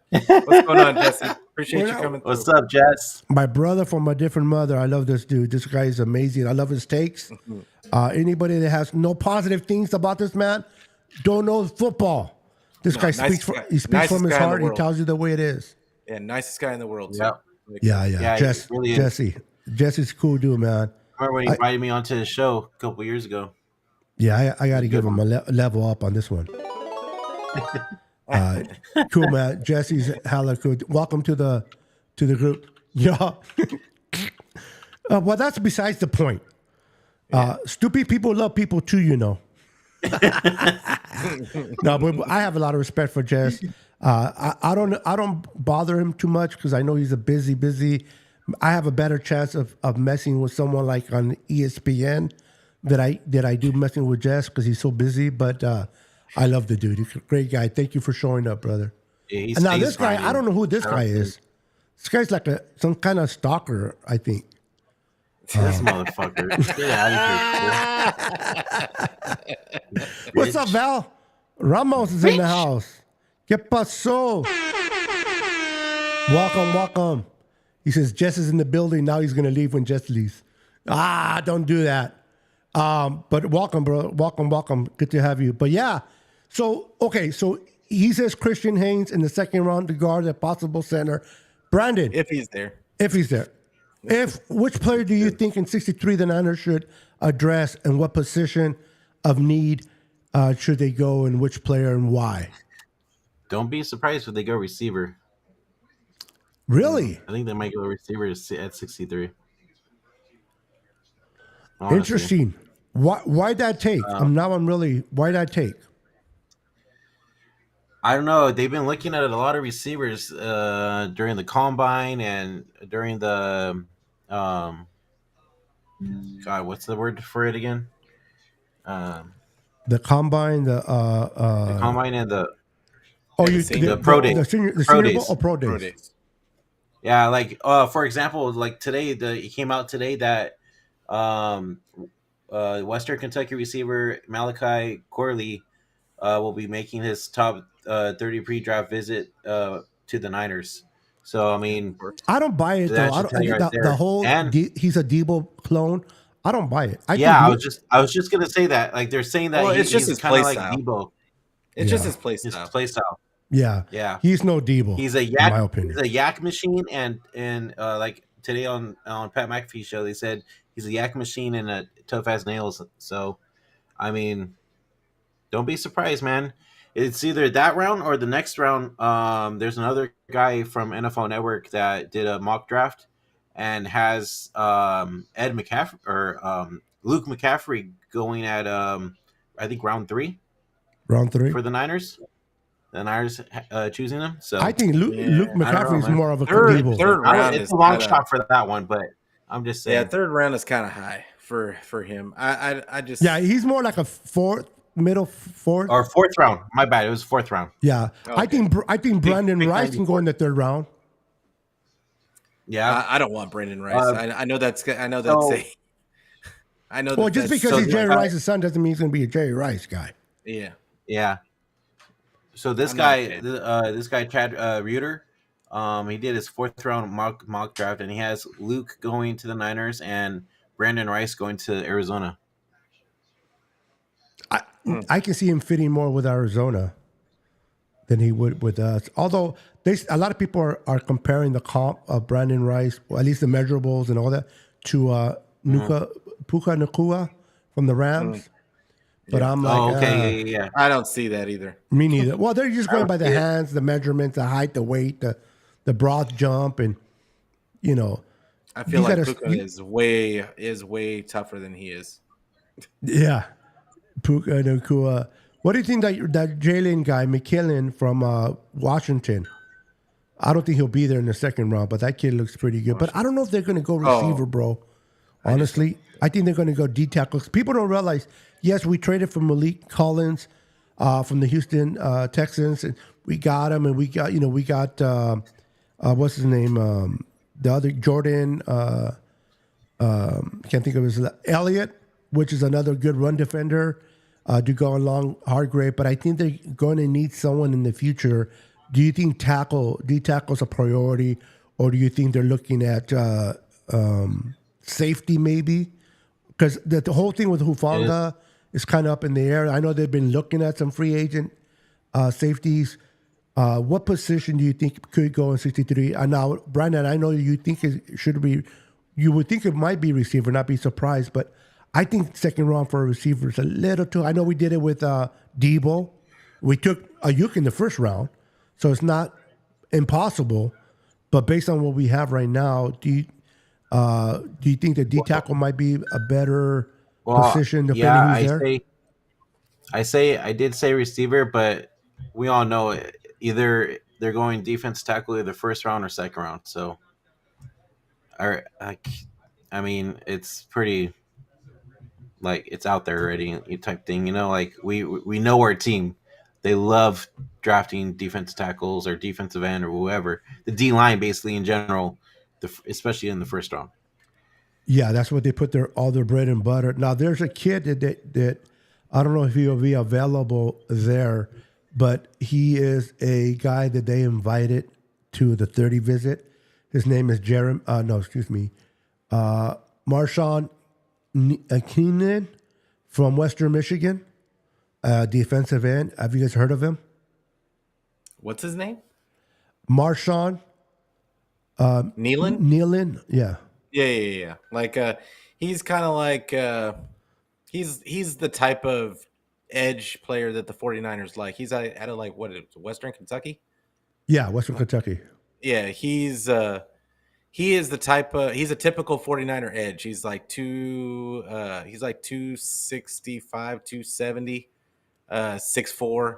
What's going on, Jesse? Appreciate you coming through. What's up, Jess? My brother from a different mother. I love this dude. This guy is amazing. I love his takes. Anybody that has no positive things about this man don't know football. This guy speaks from his Nicest heart. He world. tells you the way it is. Yeah, nicest guy in the world. Too. Yep. Yeah. Yeah, he really is. Jesse. Jesse's a cool dude, man. Remember when he invited me onto his show a couple years ago? Yeah, I got to give him a level up on this one. Cool, man. Jesse's hella cool. Welcome to the group. Yeah. Well, that's besides the point. Stupid people love people too, No, but I have a lot of respect for Jess. I don't bother him too much because I know he's a busy. I have a better chance of messing with someone like on ESPN that I do messing with Jess because he's so busy. But I love the dude. He's a great guy. Thank you for showing up, brother. Yeah, And now this guy, I don't know who this guy is. This guy's like some kind of stalker, I think. This motherfucker. Get out of here. What's up, Val? Ramos is in the house. ¿Qué pasó? Welcome. He says Jess is in the building. Now he's going to leave when Jess leaves. Don't do that. But welcome, bro. Welcome. Good to have you. But yeah, so he says Christian Haynes in the second round to guard at possible center. Brandon. If he's there. Which player do you think in 63 the Niners should address, and what position of need should they go, and which player and why? Don't be surprised if they go receiver. Really I think they might go receiver at 63. Honestly. interesting. Why that take? I'm really why that take? I don't know. They've been looking at a lot of receivers during the combine and during the God, what's the word for it again? The combine, The combine and the senior- the pro day, the senior pro bowl days. or pro Pro days. days. Yeah, like for example, like today, it came out today that Western Kentucky receiver Malachi Corley will be making his top 30 pre-draft visit to the Niners. So I mean, I don't buy it though. that should tell you right The there. whole And he's a Debo clone. I don't buy it. yeah, think I was just gonna say that. Like they're saying that Well, it's just he's his kind of play like style. Debo, It's just Yeah. his play his style. play style. yeah, Yeah, he's no Debo. he's a in my yak. opinion. He's a yak machine, and like today on Pat McAfee show, they said he's a yak machine and a tough as nails. So I mean, don't be surprised, man. It's either that round or the next round. There's another guy from NFL Network that did a mock draft and has Ed McCaffrey or Luke McCaffrey going at I think round 3 Round 3 for the Niners. The Niners choosing him. So I think Luke McCaffrey is man. more of a Third Debo. round it's is a long kinda- shot for that one, but I'm just saying. Yeah, third round is kind of high for him. I just Yeah, he's more like a middle fourth. Or fourth round. My bad. It was fourth round. Yeah, I think Brandon big Rice can go in the third round. Yeah. I don't want Brandon Rice. I know that's so- I know Well, that just that's- because so he's the- Jerry Rice's son doesn't mean he's going to be a Jerry Rice guy. yeah. Yeah. So this I'm not guy, a this guy Chad Reuter, he did his fourth round mock draft, and he has Luke going to the Niners and Brandon Rice going to Arizona. I can see him fitting more with Arizona than he would with us. Although a lot of people are comparing the comp of Brandon Rice, or at least the measurables and all that, to Puka Nakua from the Rams. But I'm like, Oh, okay, yeah. I don't see that either. me neither. Well, they're just going by the hands, the measurements, the height, the weight, the broad jump, and you know. I feel You like gotta- Puka is way tougher than he is. Yeah, Puka Nakua. What do you think that Jalen guy, McKillen from Washington? I don't think he'll be there in the second round, but that kid looks pretty good. But I don't know if they're going to go receiver, bro. Honestly, I think they're going to go D tackles. People don't realize. Yes, we traded for Malik Collins from the Houston Texans, and we got him, and we got what's his name, the other Jordan. Can't think of his Elliott, which is another good run defender to go along Hargrave. But I think they're going to need someone in the future. Do you think D tackle's a priority, or do you think they're looking at safety maybe? Because the whole thing with Hufanga is kind of up in the air. I know they've been looking at some free agent safeties. What position do you think could go in 63? Now, Brandon, I know you think it should be. You would think it might be receiver, not be surprised. But I think second round for a receiver is a little too. I know we did it with Debo. We took Ayuk in the first round, so it's not impossible. But based on what we have right now, do you think the D tackle might be a better position depending who's there? I did say receiver, but we all know either they're going defense tackle either first round or second round. So, I mean, it's pretty like it's out there already type thing. You know, like we know our team. They love drafting defensive tackles or defensive end or whoever. The D line, basically in general, especially in the first round. Yeah, that's what they put all their bread and butter. Now, there's a kid that I don't know if he'll be available there, but he is a guy that they invited to the 30 visit. His name is Marshawn Keenan from Western Michigan, defensive end. Have you guys heard of him? What's his name? Marshawn Nealon? Nealon, yeah. Yeah. Like he's kind of like he's the type of edge player that the 49ers like. He's out of like what is it, Western Kentucky? Yeah, Western Kentucky. Yeah, he is the type of he's a typical 49er edge. He's like 265, 270, 6'4",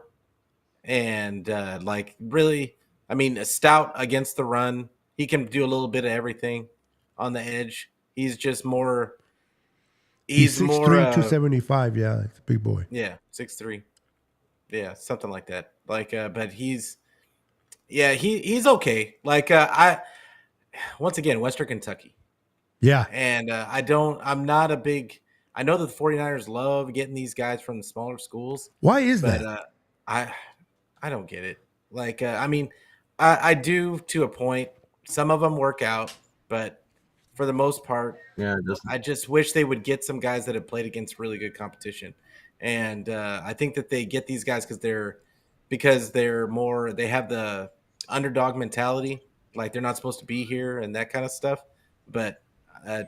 and like really, I mean, a stout against the run. He can do a little bit of everything on the edge. He's just more. He's He's more. 6'3", 275. Yeah, it's a big boy. Yeah, 6'3". Yeah, something like that. Like, but yeah, he's okay. Like, I once again Western Kentucky, Yeah. and I'm not a big. I know that the 49ers love getting these guys from the smaller schools, Why is but that? I I don't get it. Like, I mean, I do to a point. Some of them work out, but for the most part, Yeah, it doesn't. I just wish they would get some guys that have played against really good competition. And I think that they get these guys because they're more they have the underdog mentality, like they're not supposed to be here and that kind of stuff. But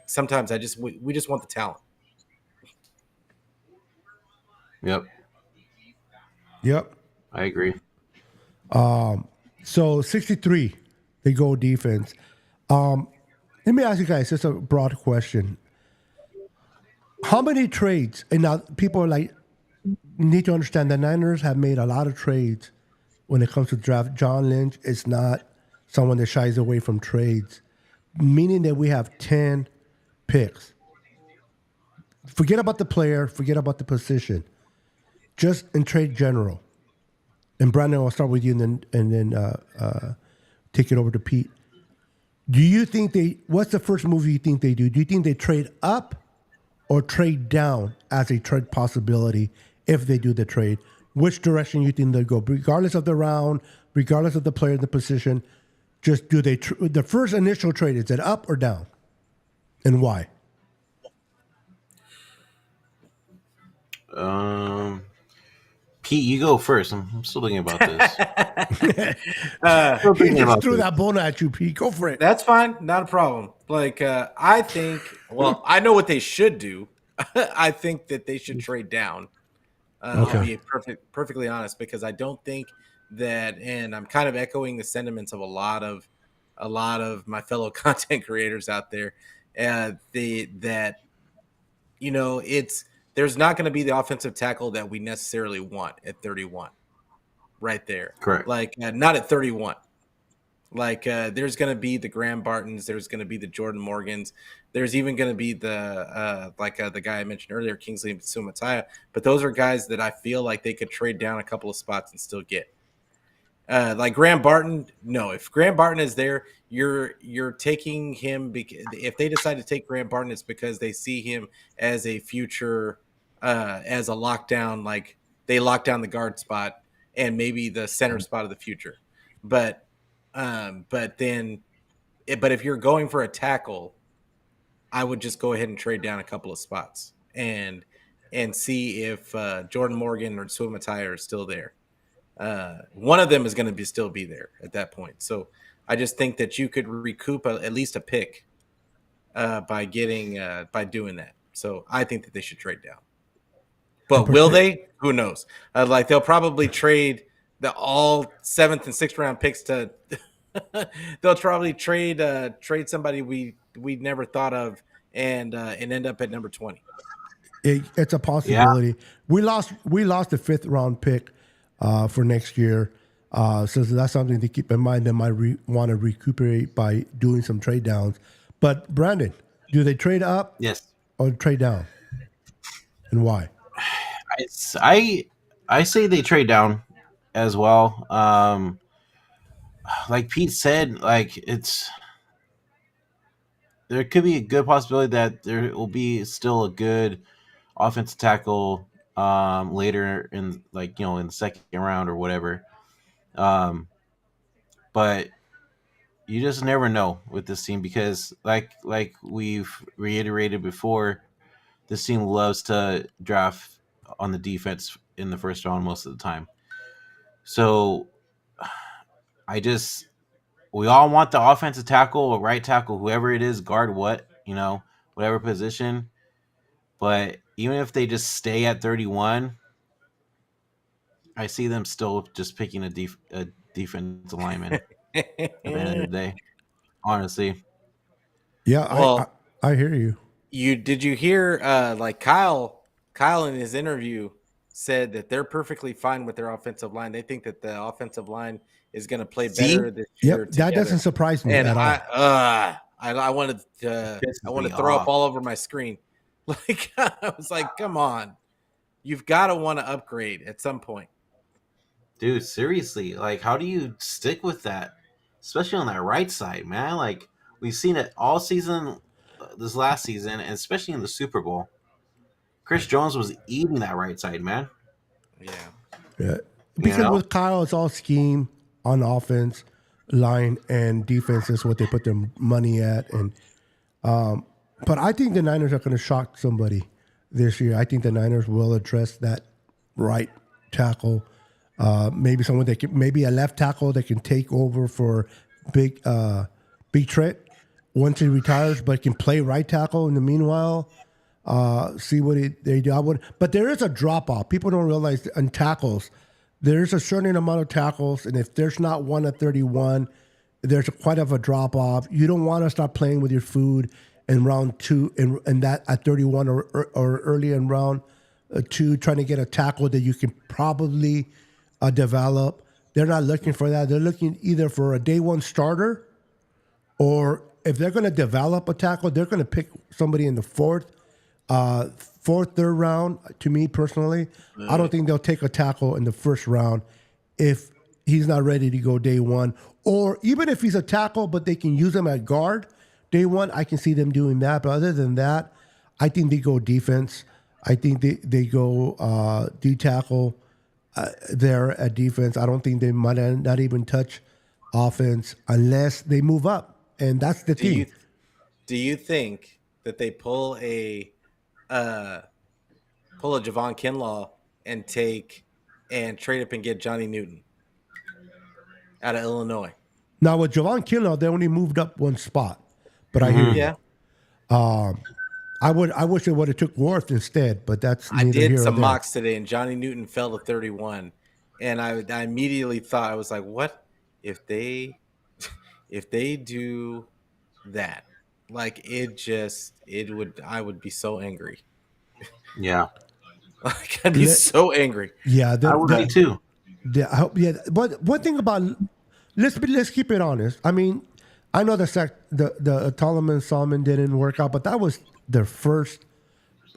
sometimes we just want the talent. Yep, Yep. I agree. So 63, they go defense. Let me ask you guys just a broad question. How many trades? And now people are like need to understand the Niners have made a lot of trades when it comes to draft. John Lynch is not someone that shies away from trades, meaning that we have 10 picks. Forget about the player, forget about the position. Just in trade general. And Brandon, I'll start with you and then take it over to Pete. Do you think what's the first move you think they do? Do you think they trade up or trade down as a trade possibility if they do the trade? Which direction you think they'll go? Regardless of the round, regardless of the player in the position, just do they, the first initial trade, is it up or down? And why? Um, Pete, you go first. I'm still thinking about this. Still He thinking just about threw this. that bone at you, Pete. Go for it. That's fine, not a problem. Like I think, well, I know what they should do. I think that they should trade down. I'll Okay. be perfectly honest because I don't think that, and I'm kind of echoing the sentiments of a lot of my fellow content creators out there. That it's there's not going to be the offensive tackle that we necessarily want at 31, right there. Correct. Like not at 31. Like there's going to be the Graham Bartons, there's going to be the Jordan Morgans, there's even going to be the guy I mentioned earlier, Kingsley Sumataya. But those are guys that I feel like they could trade down a couple of spots and still get. Like Graham Barton, no. If Graham Barton is there, you're taking him because if they decide to take Graham Barton, it's because they see him as a future, as a lockdown. Like they lock down the guard spot and maybe the center spot of the future. But but then, but if you're going for a tackle, I would just go ahead and trade down a couple of spots and see if Jordan Morgan or Suamatai are still there. One of them is going to still be there at that point. So I just think that you could recoup at least a pick by doing that. So I think that they should trade down. But will they? Who knows? Like they'll probably trade the all 7th and 6th round picks to. They'll probably trade somebody we never thought of and end up at number 20. It's a possibility. We lost the 5th round pick for next year. So that's something to keep in mind. They might want to recuperate by doing some trade downs. But Brandon, do they trade up Yes. or trade down? And why? I say they trade down as well. Like Pete said, like there could be a good possibility that there will be still a good offensive tackle later in in the second round or whatever. Um, but you just never know with this team because like we've reiterated before, this team loves to draft on the defense in the first round most of the time. So I just we all want the offensive tackle or right tackle, whoever it is, guard what. you know, whatever position. But even if they just stay at 31, I see them still just picking a defensive lineman at the end of the day. Honestly, Yeah, Well, I hear you. did you hear like Kyle in his interview said that they're perfectly fine with their offensive line. They think that the offensive line is going to play see, better this Yep, year that doesn't together. surprise me And at all. I wanted to pisses me throw up off, all over my screen. Like I was like, come on, you've got to want to upgrade at some point. dude. Seriously, like, how do you stick with that, especially on that right side, man? Like, we've seen it all season, this last season, and especially in the Super Bowl. Chris Jones was eating that right side, man. Yeah, Yeah. You Because know, with Kyle, it's all scheme on offense, line, and defense is what they put their money at. And but I think the Niners are going to shock somebody this year. I think the Niners will address that right tackle. Maybe someone that can, maybe a left tackle that can take over for big Big Trent once he retires, but can play right tackle in the meanwhile. See what they do. But there is a drop off. People don't realize on tackles, there's a certain amount of tackles, and if there's not one at 31, there's quite of a drop off. You don't want to start playing with your food in round two and that at 31 or early in round two, trying to get a tackle that you can probably develop. They're not looking for that. They're looking either for a day one starter, or if they're going to develop a tackle, they're going to pick somebody in the third round. To me personally, I don't think they'll take a tackle in the first round if he's not ready to go day one. Or even if he's a tackle, but they can use him at guard day one, I can see them doing that. But other than that, I think they go defense. I think they go D tackle there at defense. I don't think they might not even touch offense unless they move up. And that's the do you thing. do you think that they pull a Javon Kinlaw and trade up and get Johnny Newton out of Illinois? Now with Javon Kinlaw, they only moved up one spot. But I hear you. Yeah, I wish they would have took Worth instead, but that's I neither did here some nor there. mocks today, and Johnny Newton fell to 31, and I immediately thought, I was like, what if they do that? Like I would be so angry. yeah, Like I'd be so angry. Yeah, I would be too. I hope. Yeah, but one thing about let's keep it honest. I mean, I know the Tolman Salmon didn't work out, but that was their first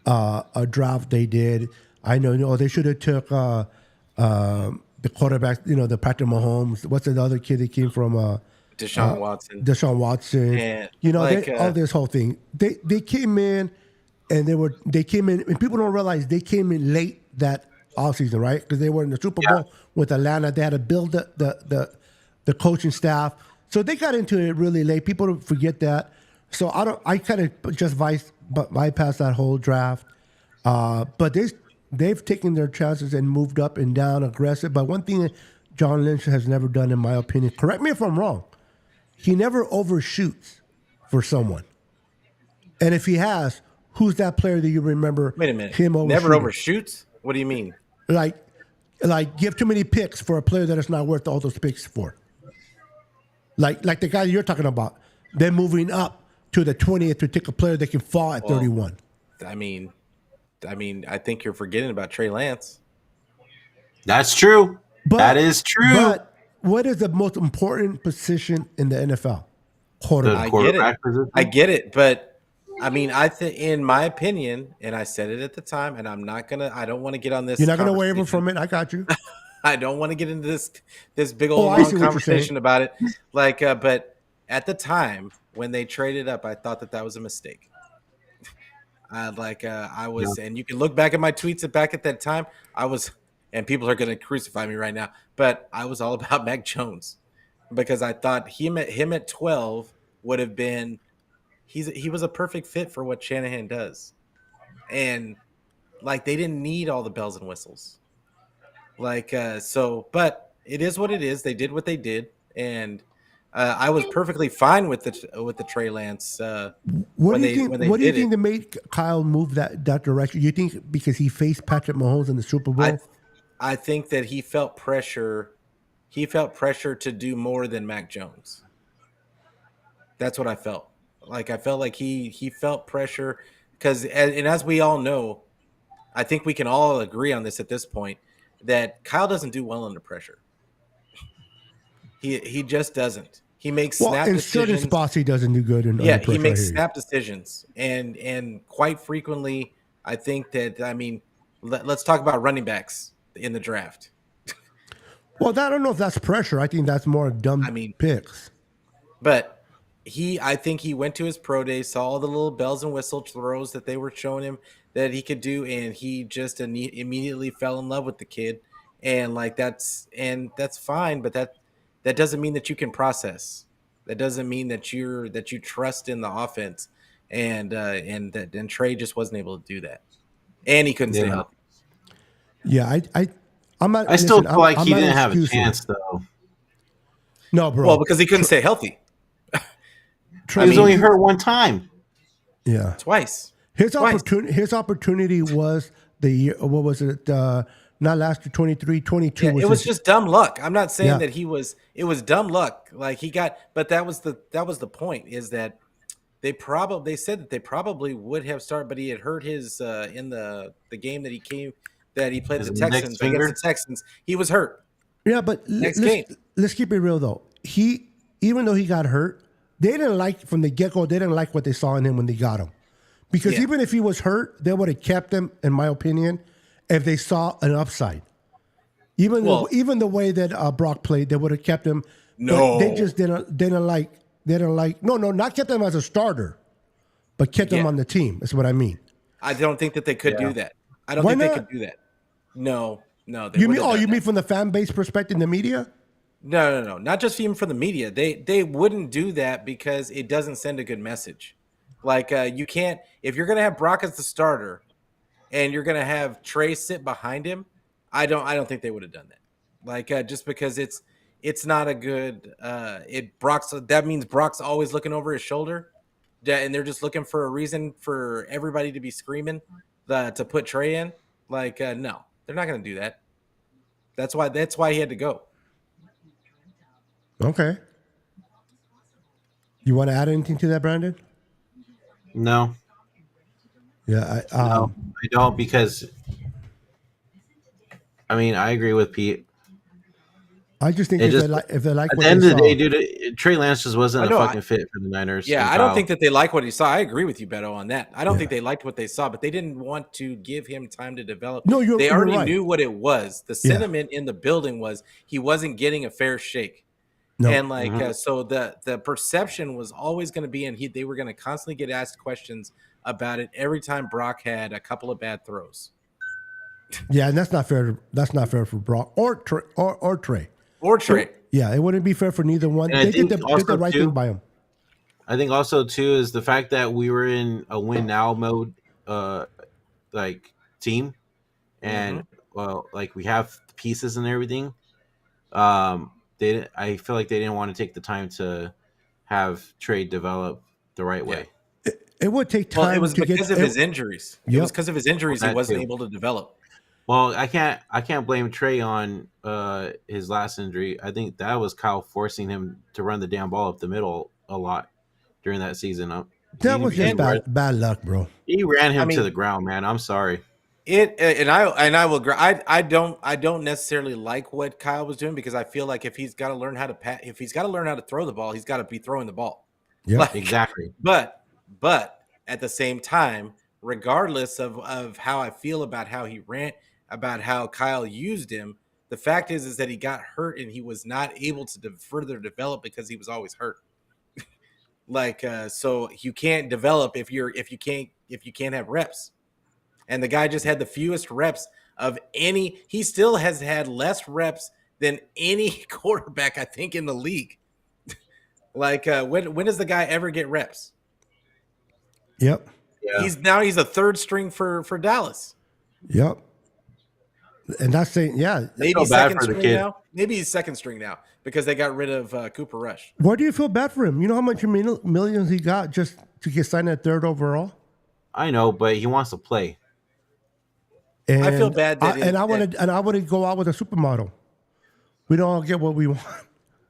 a draft they did. I know, they should have took the quarterback. The Patrick Mahomes. What's the other kid that came from? Deshaun Watson. Deshaun Watson. And, all this whole thing. They came in and they came in, and people don't realize they came in late that offseason, right? Because they were in the Super Bowl with Atlanta. They had to build the coaching staff. So they got into it really late. People don't forget that. So I kind of just bypassed that whole draft. But they've taken their chances and moved up and down aggressive. But one thing that John Lynch has never done, in my opinion, correct me if I'm wrong, he never overshoots for someone. And if he has, who's that player that you remember? Wait a minute. Him overshooting? Never overshoots? What do you mean? Like give too many picks for a player that is not worth all those picks for. Like the guy you're talking about, they're moving up to the 20th to take a player that can fall at 31. I mean, I think you're forgetting about Trey Lance. That's true. That is true. But what is the most important position in the NFL? Quarterback. I get it, but I mean, in my opinion, and I said it at the time, and I don't want to get on this. You're not going to waver from it. I got you. I don't want to get into this big old long conversation about it. Like, but at the time when they traded up, I thought that was a mistake. I was, and you can look back at my tweets back at that time. I was, and people are going to crucify me right now, but I was all about Mac Jones because I thought him at 12 would have been. He was a perfect fit for what Shanahan does, and like they didn't need all the bells and whistles. But it is what it is. They did what they did, and I was perfectly fine with the Trey Lance What do you think? when they What do you did think it. that made Kyle move that direction? You think because he faced Patrick Mahomes in the Super I Bowl? I think that he felt pressure. He felt pressure to do more than Mac Jones. That's what I felt. Like I felt like he felt pressure because and as we all know, I think we can all agree on this at this point that Kyle doesn't do well under pressure. He just doesn't. He makes Well, snap in certain decisions. spots, he doesn't do good Yeah, under he pressure. I makes hear you. snap decisions, and quite frequently, I think that I mean, let's talk about running backs in the draft. Well, I don't know if that's pressure. I think that's more I dumb mean, picks. but I think he went to his pro day, saw all the little bells and whistle throws that they were showing him that he could do, and he just immediately fell in love with the kid, and like that's fine, but that doesn't mean that you can process. That doesn't mean that you trust in the offense, and Trey just wasn't able to do that, and he couldn't stay Yeah. healthy. Yeah, I'm not. I still Listen, feel like I'm he not didn't have a excusing. chance though. No, bro. Well, because he couldn't stay healthy Trey, He was mean- only hurt one time. yeah. twice. His Twice. opportunity. His opportunity was the year. What was it? Not last year. 23, 22. Yeah, it was just dumb luck. I'm not saying Yeah. that it was dumb luck. Like he got, but that was the point is that they said that they probably would have started, but he had hurt his in the game that he played His the index Texans finger? against the Texans. He was hurt. Yeah, but Next game. let's keep it real though. Even though he got hurt, they didn't like from the get go. They didn't like what they saw in him when they got him, because Yeah. even if he was hurt, they would have kept him, in my opinion, if they saw an upside. Even the way that Brock played, they would have kept him. No. But they just didn't like. No, not kept him as a starter, but kept him Yeah. on the team. That's what I mean. I don't think that they could do that. I don't Why think they not? could do that. No. They You wouldn't mean? have Oh, done you that. mean from the fan base perspective, the media? No. Not just even from the media. They wouldn't do that because it doesn't send a good message. Like you can't if you're gonna have Brock as the starter and you're gonna have Trey sit behind him. I don't think they would have done that. Like just because it's not a good that means Brock's always looking over his shoulder. And they're just looking for a reason for everybody to be screaming to put Trey in. Like no, they're not gonna do that. That's why he had to go. Okay. You want to add anything to that, Brandon? No, Yeah. no, I don't because I mean I agree with Pete. I just think It if just- they like At what the end they of the saw, day, dude, Trey Lance just wasn't I a know, fucking fit for the Niners. Yeah, and I don't Kyle. think that they like what he saw. I agree with you, Beto, on that. I don't Yeah. think they liked what they saw, but they didn't want to give him time to develop. No, they you're already right. knew what it was. The sentiment in the building was he wasn't getting a fair shake. no. And like so the perception was always going to be and they were going to constantly get asked questions about it every time Brock had a couple of bad throws. Yeah, and that's not fair. That's not fair for Brock or Trey. Or Trey. Yeah, it wouldn't be fair for neither one. And I They did think the also, right too, thing by him. I think also too is the fact that we were in a win now mode, like team, and well, like we have pieces and everything. I feel like they didn't want to take the time to have Trey develop the right way. It would take time Well, it was to because get of his injuries. It Yep. was because of his injuries he That wasn't too. able to develop. Well, I can't blame Trey on his last injury. I think that was Kyle forcing him to run the damn ball up the middle a lot during that season. That was just bad luck, bro. He ran him I mean- to the ground, man. I'm sorry. I will agree. I don't necessarily like what Kyle was doing because I feel like if he's got to learn how to if he's got to learn how to throw the ball, he's got to be throwing the ball. Yeah. Like, Exactly. But at the same time, regardless of how I feel about how he ran, about how Kyle used him, the fact is that he got hurt and he was not able to further develop because he was always hurt. Like so you can't develop if you can't have reps. And the guy just had the fewest reps of any. He still has had less reps than any quarterback I think in the league. Like when does the guy ever get reps? Yep. Yeah. He's a third string for Dallas. Yep. And that's saying, yeah. Maybe Maybe bad second for the string kid. now. Maybe he's second string now because they got rid of Cooper Rush. Why do you feel bad for him? You know how much millions he got just to get signed at third overall? I know, but he wants to play. And I feel bad that I want to go out with a supermodel. We don't all get what we want.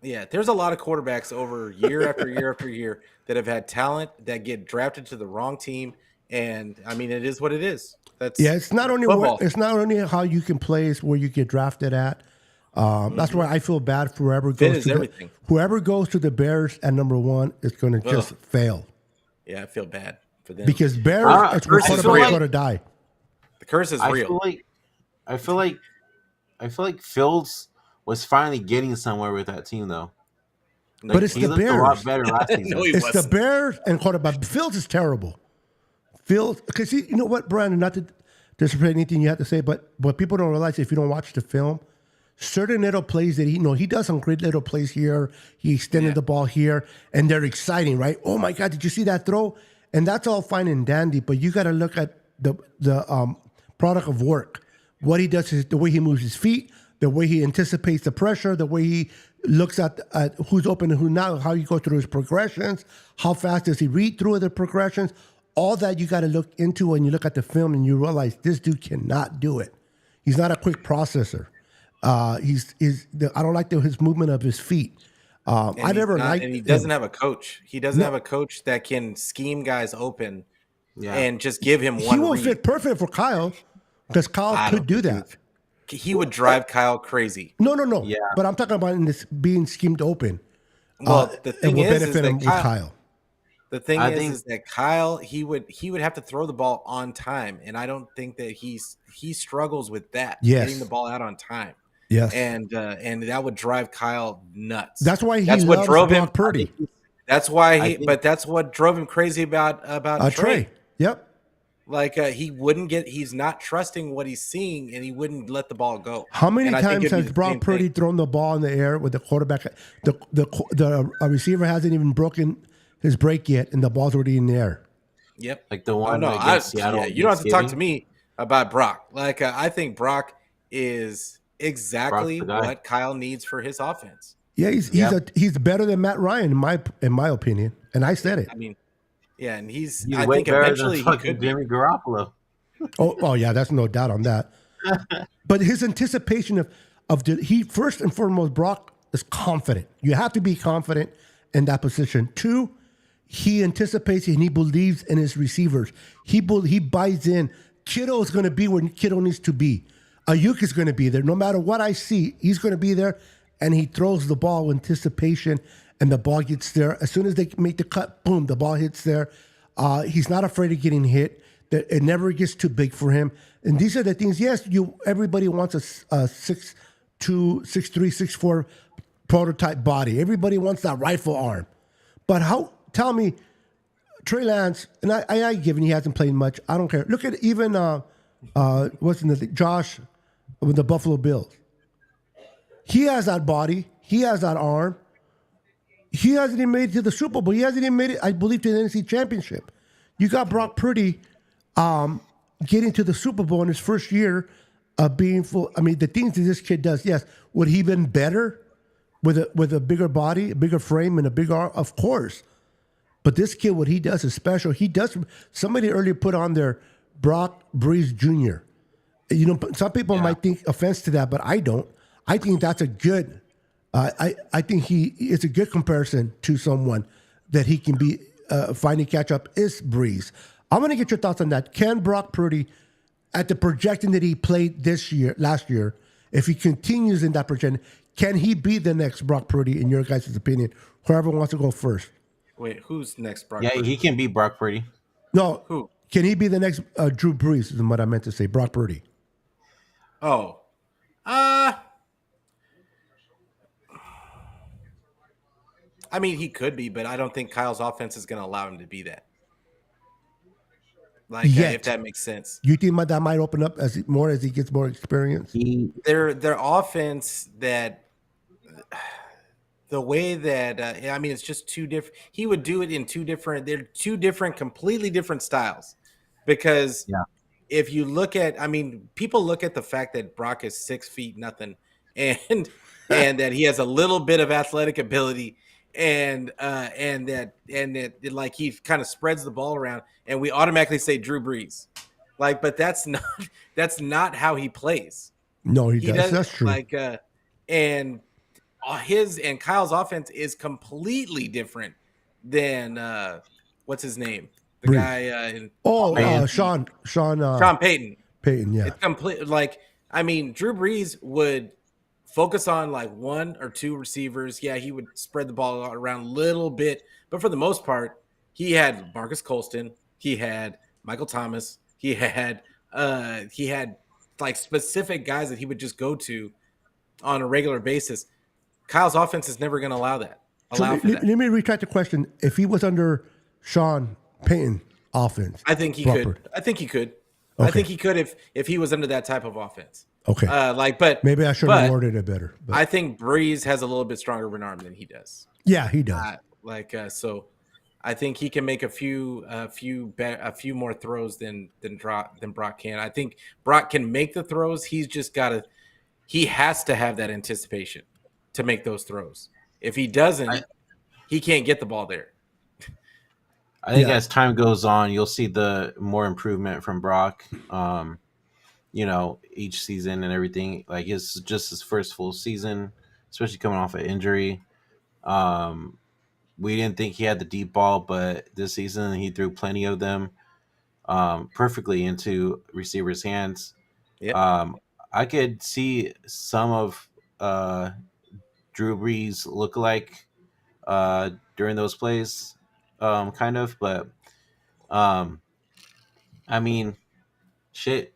Yeah, there's a lot of quarterbacks over year after year after year that have had talent that get drafted to the wrong team, and I mean, it is what it is. That's Yeah, it's not only football. it's not only how you can play; it's where you get drafted at. That's why I feel bad for whoever Fit goes is to everything. whoever goes to the Bears at number one is going to just fail Yeah, I feel bad for them because Bears it's where versus quarterbacks real. going to die. the curse is I real. feel like Fields was finally getting somewhere with that team though. Like, But it's he the looked a lot Bears. better last season. No, he It's the wasn't. Bears and quarterback. Fields is terrible. Fields, because you know what, Brandon, not to disrespect anything you have to say, but what people don't realize if you don't watch the film, certain little plays that he does some great little plays here. He extended the ball here, and they're exciting, right? Oh my God, did you see that throw? And that's all fine and dandy, but you got to look at the product of work. What he does is the way he moves his feet, the way he anticipates the pressure, the way he looks at who's open and who not, how you go through his progressions, how fast does he read through the progressions. All that you got to look into when you look at the film and you realize this dude cannot do it. He's not a quick processor. I don't like his movement of his feet. I never liked. And he doesn't have a coach. He doesn't have a coach that can scheme guys open and just give him one. He will read. fit perfect for Kyle because Kyle could do that. He would drive Kyle crazy. No. Yeah. But I'm talking about in this being schemed open. Well, the it thing will is benefit that him with Kyle. The thing I is think- that Kyle he would have to throw the ball on time, and I don't think that he struggles with that getting the ball out on time. Yes. And that would drive Kyle nuts. That's why he what loves drove Brock him. Purdy. That's why but that's what drove him crazy about Trey. Yep. Like he's not trusting what he's seeing, and he wouldn't let the ball go. How many And I think times it'd be has the Brock same Purdy thing. thrown the ball in the air with the quarterback? The receiver hasn't even broken his break yet, and the ball's already in the air. Yep. Like the one no, against Seattle. you don't have to talk to Thanksgiving. me about Brock. Like I think Brock is exactly Brock's the guy. what Kyle needs for his offense. Yeah, he's better than Matt Ryan in my opinion, and I said it. I mean, yeah, and He's I way think better eventually than he fucking could be. Jimmy Garoppolo. Oh yeah, that's no doubt on that. But his anticipation he first and foremost, Brock is confident. You have to be confident in that position. Two, he anticipates and he believes in his receivers. He buys in. Kittle is going to be where Kittle needs to be. Ayuk is going to be there. No matter what I see, he's going to be there, and he throws the ball with anticipation, and the ball gets there. As soon as they make the cut, boom, the ball hits there. He's not afraid of getting hit. It never gets too big for him. And these are the things. Yes, everybody wants a 6'2", 6'3", 6'4" prototype body. Everybody wants that rifle arm. But tell me, Trey Lance, and I given he hasn't played much. I don't care. Look at even Josh with the Buffalo Bills. He has that body. He has that arm. He hasn't even made it to the Super Bowl. He hasn't even made it, I believe, to the NFC Championship. You got Brock Purdy getting to the Super Bowl in his first year of being full. I mean, the things that this kid does, yes. Would he been better with a bigger body, a bigger frame, and a bigger arm? Of course. But this kid, what he does is special. He does. Somebody earlier put on there Brock Breeze Jr. You know, some people might think offense to that, but I don't. I think that's a good. I think it's a good comparison to someone that he can be finding catch up is Breeze. I'm going to get your thoughts on that. Can Brock Purdy, at the projection that he played last year, if he continues in that projection, can he be the next Brock Purdy in your guys' opinion? Whoever wants to go first. Wait, who's next, Brock? Yeah, Purdy? he can beat Brock Purdy. No, Who? Can he be the next Drew Brees? Is what I meant to say. Brock Purdy. Oh, I mean, he could be, but I don't think Kyle's offense is going to allow him to be that. Like, if that makes sense. You think that might open up as he gets more experience? Their offense that the way that I mean, it's just two different. He would do it in two different. They're two different, completely different styles, because if you look at, I mean, people look at the fact that Brock is 6 feet nothing, and and that he has a little bit of athletic ability, and that like he kind of spreads the ball around, and we automatically say Drew Brees, like, but that's not how he plays. No, he He does. does That's true. like and his and Kyle's offense is completely different than what's his name, the Brees. guy in Sean Sean Payton. Payton. Yeah. It's complete. Like, I mean, Drew Brees would focus on like one or two receivers. Yeah, he would spread the ball around a little bit, but for the most part, he had Marcus Colston, he had Michael Thomas, he had like specific guys that he would just go to on a regular basis. Kyle's offense is never going to allow that. Let me retract the question. If he was under Sean Payton offense, I think he could. I think he could. Okay. I think he could if he was under that type of offense. Okay. But maybe I should have worded it better. But. I think Breeze has a little bit stronger of an arm than he does. Yeah, he does. So I think he can make a few more throws than Brock can. I think Brock can make the throws. He has to have that anticipation to make those throws. If he doesn't, he can't get the ball there. I think as time goes on, you'll see the more improvement from Brock. Each season and everything. Like it's just his first full season, especially coming off an injury. We didn't think he had the deep ball, but this season he threw plenty of them perfectly into receivers' hands. Yeah. I could see some of Drew Brees look like during those plays, kind of, but I mean, shit.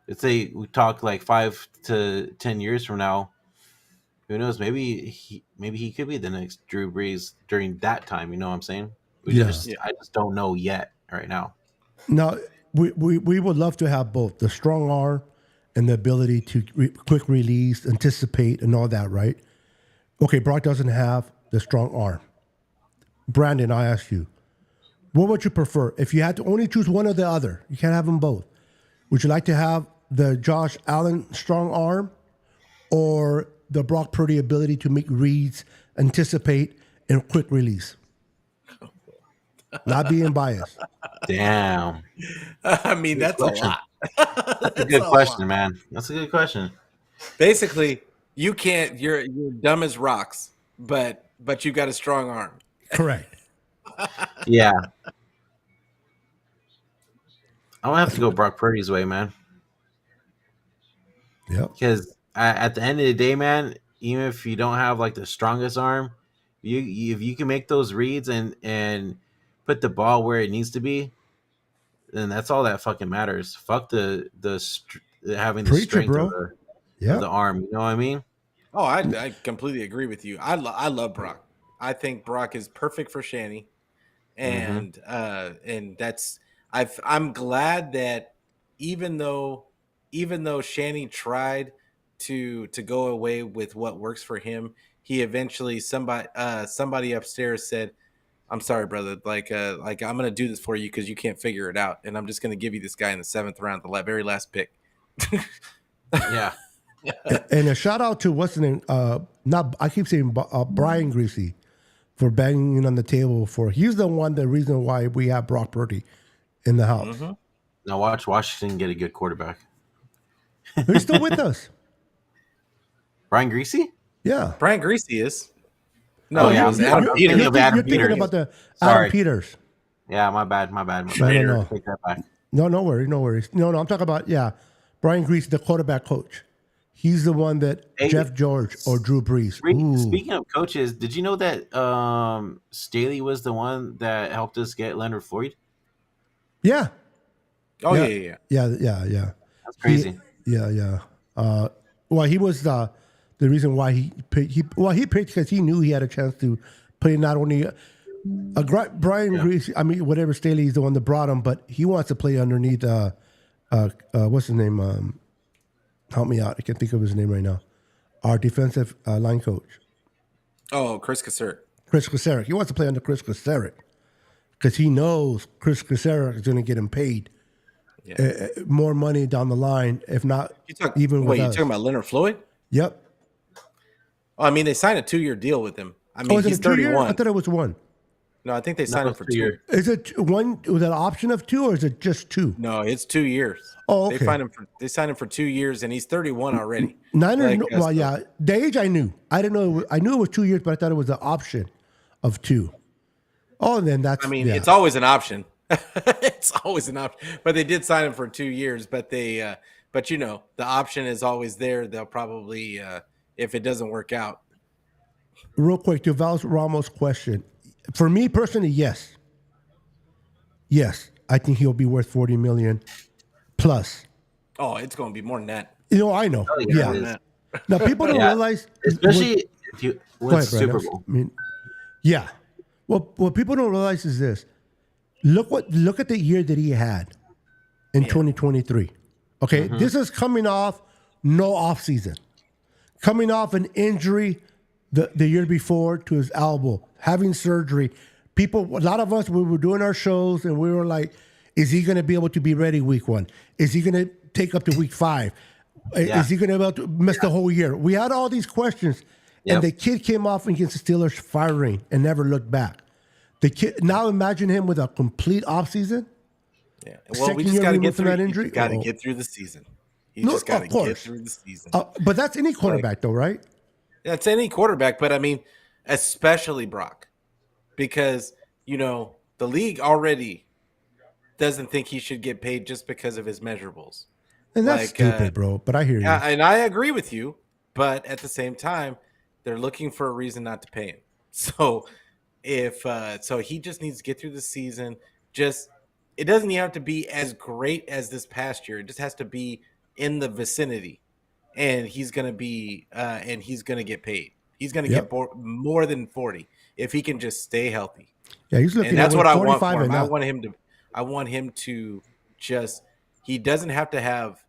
Let's say we talk like 5 to 10 years from now. Who knows? Maybe he could be the next Drew Brees during that time. You know what I'm saying? I just don't know yet right now. Now, we would love to have both the strong arm and the ability to quick release, anticipate, and all that, right? Okay, Brock doesn't have the strong arm. Brandon, I ask you, what would you prefer? If you had to only choose one or the other, you can't have them both. Would you like to have the Josh Allen strong arm or the Brock Purdy ability to make reads, anticipate, and quick release? Not being biased. Damn. I mean, that's a lot. That's a good question, man. That's a good question. Basically, you can't. You're dumb as rocks, but you got a strong arm. Correct. Yeah. I'm gonna have to go Brock Purdy's way, man. Yep. Because at the end of the day, man, even if you don't have like the strongest arm, if you can make those reads and put the ball where it needs to be, then that's all that fucking matters. Fuck the having the strength bro. of the arm. You know what I mean? Oh, I completely agree with you. I love Brock. I think Brock is perfect for Shanny, and that's I'm glad that even though Shanny tried to go away with what works for him, he eventually somebody upstairs said, "I'm sorry, brother. Like I'm gonna do this for you because you can't figure it out, and I'm just gonna give you this guy in the 7th round, the very last pick." Yeah. And a shout out to what's the name? I keep saying Brian Greasy for banging on the table he's the reason why we have Brock Purdy in the house. Mm-hmm. Now watch Washington get a good quarterback. He's still with us. Brian Greasy? Yeah. Brian Greasy is. No, yeah, you're thinking about the Adam Peters. Yeah, my bad. No. Take that back. No worries. No, I'm talking about, Brian Greasy, the quarterback coach. He's the one that Jeff George or Drew Brees. Speaking of coaches, did you know that Staley was the one that helped us get Leonard Floyd? Yeah. Oh, yeah. That's crazy. Yeah. Well, he was the reason why he picked because he knew he had a chance to play not only Brian Greasy, whatever Staley is the one that brought him, but he wants to play underneath what's his name? Help me out. I can't think of his name right now. Our defensive line coach. Oh, Chris Kacerek. He wants to play under Chris Kacerek because he knows Chris Kacerek is going to get him paid. more money down the line, if not even with you us. talking about Leonard Floyd? Yep. Oh, I mean, they signed a 2-year deal with him. I mean, is it he's a 2-year? 31. I thought it was one. No, I think they signed him for 2 years. Is it one with an option of 2, or is it just 2? No, it's 2 years. Oh, okay. They signed him for 2 years, and he's 31 already. Niners, yeah. The age I knew. I didn't know. I knew it was 2 years, but I thought it was an option of 2. Oh, then that's. I mean, it's always an option. It's always an option. But they did sign him for 2 years. But the option is always there. They'll probably, if it doesn't work out. Real quick, to Val Ramos' question. For me personally, yes. Yes, I think he'll be worth $40 million plus. Oh, it's going to be more than that. I know. Oh, yeah. Now people don't realize, especially if you win Super Bowl. I mean, yeah. Well, what people don't realize is this. Look at the year that he had in 2023. Okay, this is coming off no offseason, coming off an injury the year before to his elbow, having surgery. A lot of us, we were doing our shows and we were like, is he going to be able to be ready week 1? Is he going to take up to week 5? Yeah. Is he going to be able to miss the whole year? We had all these questions, and the kid came off against the Steelers firing and never looked back. The kid, now imagine him with a complete offseason. Yeah. Well, we just got to get through that injury. Got to get through the season. You just got to get through the season. But that's any quarterback, though, right? That's any quarterback, but I mean, especially Brock, because the league already doesn't think he should get paid just because of his measurables. And that's stupid, bro. But I hear you. And I agree with you. But at the same time, they're looking for a reason not to pay him. So so he just needs to get through the season. It doesn't even have to be as great as this past year. It just has to be in the vicinity, and he's going to be and he's going to get paid. He's going to get more than 40 if he can just stay healthy. Yeah, he's looking. And that's what I want for him. I want him to just. He doesn't have to have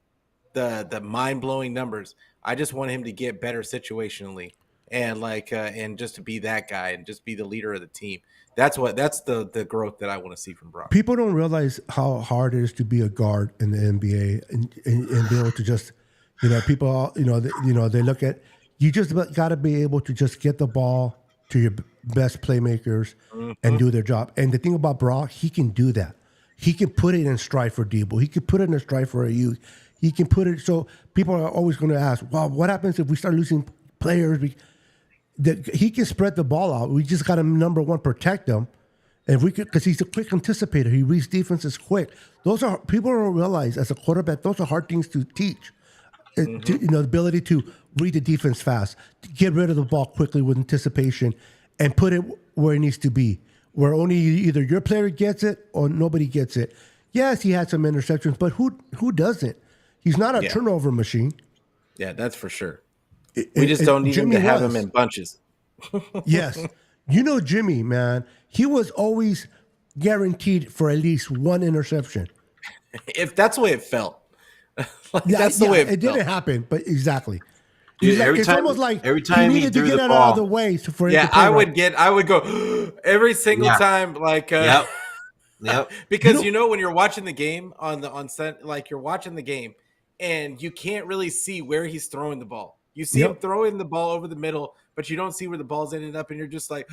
the mind-blowing numbers. I just want him to get better situationally and and just to be that guy and just be the leader of the team. That's the growth that I want to see from Brock. People don't realize how hard it is to be a guard in the NBA and be able to just, people, they look at, you just got to be able to just get the ball to your best playmakers and do their job. And the thing about Brock, he can do that. He can put it in stride for Debo. He can put it in stride for AU. He can put it. So people are always going to ask, well, what happens if we start losing players? He can spread the ball out. We just got to, number one, protect him. And if we could, because he's a quick anticipator. He reads defenses quick. People don't realize as a quarterback, those are hard things to teach. The ability to read the defense fast, to get rid of the ball quickly with anticipation, and put it where it needs to be, where only either your player gets it or nobody gets it. Yes, he had some interceptions, but who doesn't? He's not a turnover machine. Yeah, that's for sure. We just don't need him to have him in bunches. Yes. Jimmy, man, he was always guaranteed for at least one interception. If that's the way it felt. That's the way it felt. It didn't happen, but exactly. Dude, it's almost like every time he needed to get it out of the way for it to I would go every single time, Yep. Because when you're watching the game on set, like you're watching the game and you can't really see where he's throwing the ball. You see him throwing the ball over the middle, but you don't see where the ball's ended up, and you're just like,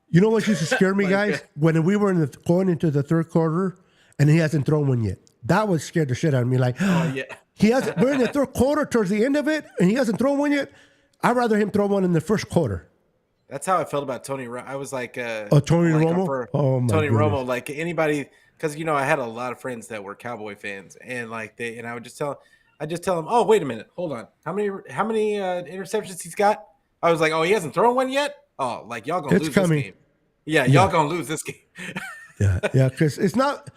you know what used to scare me, guys? When we were going into the third quarter, and he hasn't thrown one yet. That would scare the shit out of me. Like, we're in the third quarter towards the end of it, and he hasn't thrown one yet. I'd rather him throw one in the first quarter. That's how I felt about Tony. I was like, Tony Romo? Tony Romo, like anybody, because I had a lot of friends that were Cowboy fans, and I would just tell them, oh, wait a minute, hold on, how many interceptions he's got? I was like, oh, he hasn't thrown one yet. Oh, like y'all gonna lose this game. Yeah, y'all gonna lose this game. yeah, because it's not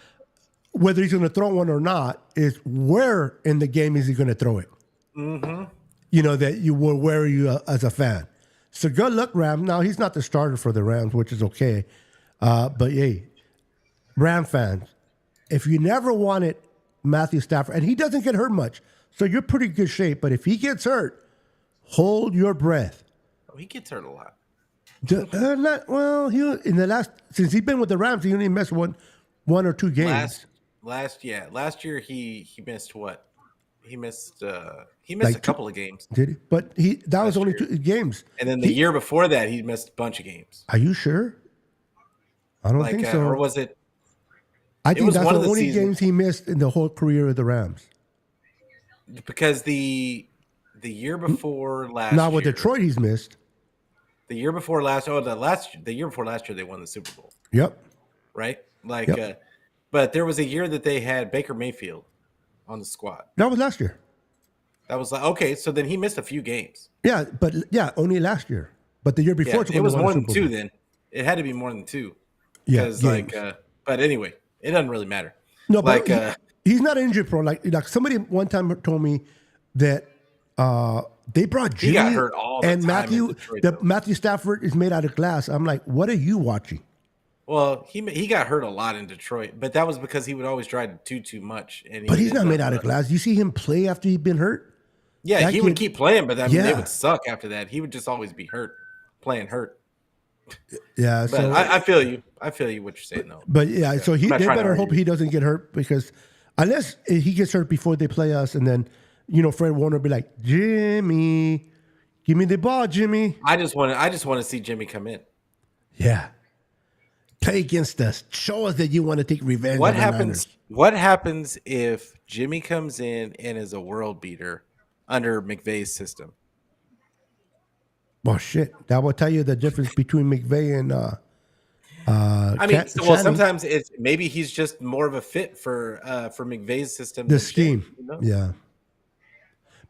whether he's gonna throw one or not; it's where in the game is he gonna throw it. Mm-hmm. That you will wear you as a fan. So good luck, Rams. Now, he's not the starter for the Rams, which is okay. But, hey, Ram fans, if you never wanted Matthew Stafford, and he doesn't get hurt much, so you're pretty good shape. But if he gets hurt, hold your breath. Oh, he gets hurt a lot. Since he's been with the Rams, he only missed one or two games. last year he missed what? He missed a Like couple of games did he? But that was last only year. 2 games. And then the year before that, he missed a bunch of games. Are you sure? I don't Like, think so. or was it? I think was that's one the of the only seasons. games he missed in the whole career of the Rams. Because the year before last Now year, with Detroit, he's missed. the year before last year they won the Super Bowl, Yep. right? Like, Yep. but there was a year that they had Baker Mayfield on the squad. That was last year. That was like, okay, so then he missed a few games. Yeah, but only last year. But the year before, Yeah, it's when it was they won more the than Super two Bowl. then. It had to be more than two. Yeah, Because like, games. but anyway, it doesn't really matter. No, like, but he's not injury prone. Like somebody one time told me that they brought Jimmy got hurt all the and time Matthew. in Detroit, The though. Matthew Stafford is made out of glass. I'm like, what are you watching? Well, he got hurt a lot in Detroit, but that was because he would always try to do too much. And But he's not made out of glass. You see him play after he'd been hurt. Yeah, That he would kid- keep playing, but I mean, they Yeah. would suck after that. He would just always be playing hurt. Yeah, But so I feel you. I feel you what you're saying though. but yeah, so I'm they not trying to better hope argue. he doesn't get hurt because unless he gets hurt before they play us, and then Fred Warner will be like, Jimmy, give me the ball, Jimmy. I just want to see Jimmy come in. Yeah, play against us. Show us that you want to take revenge. What on the happens? Niners. What happens if Jimmy comes in and is a world beater under McVay's system? Well, shit, that will tell you the difference between McVay and I mean, Shannon. sometimes it's maybe he's just more of a fit for McVay's system. The than scheme. Shane, you know? Yeah,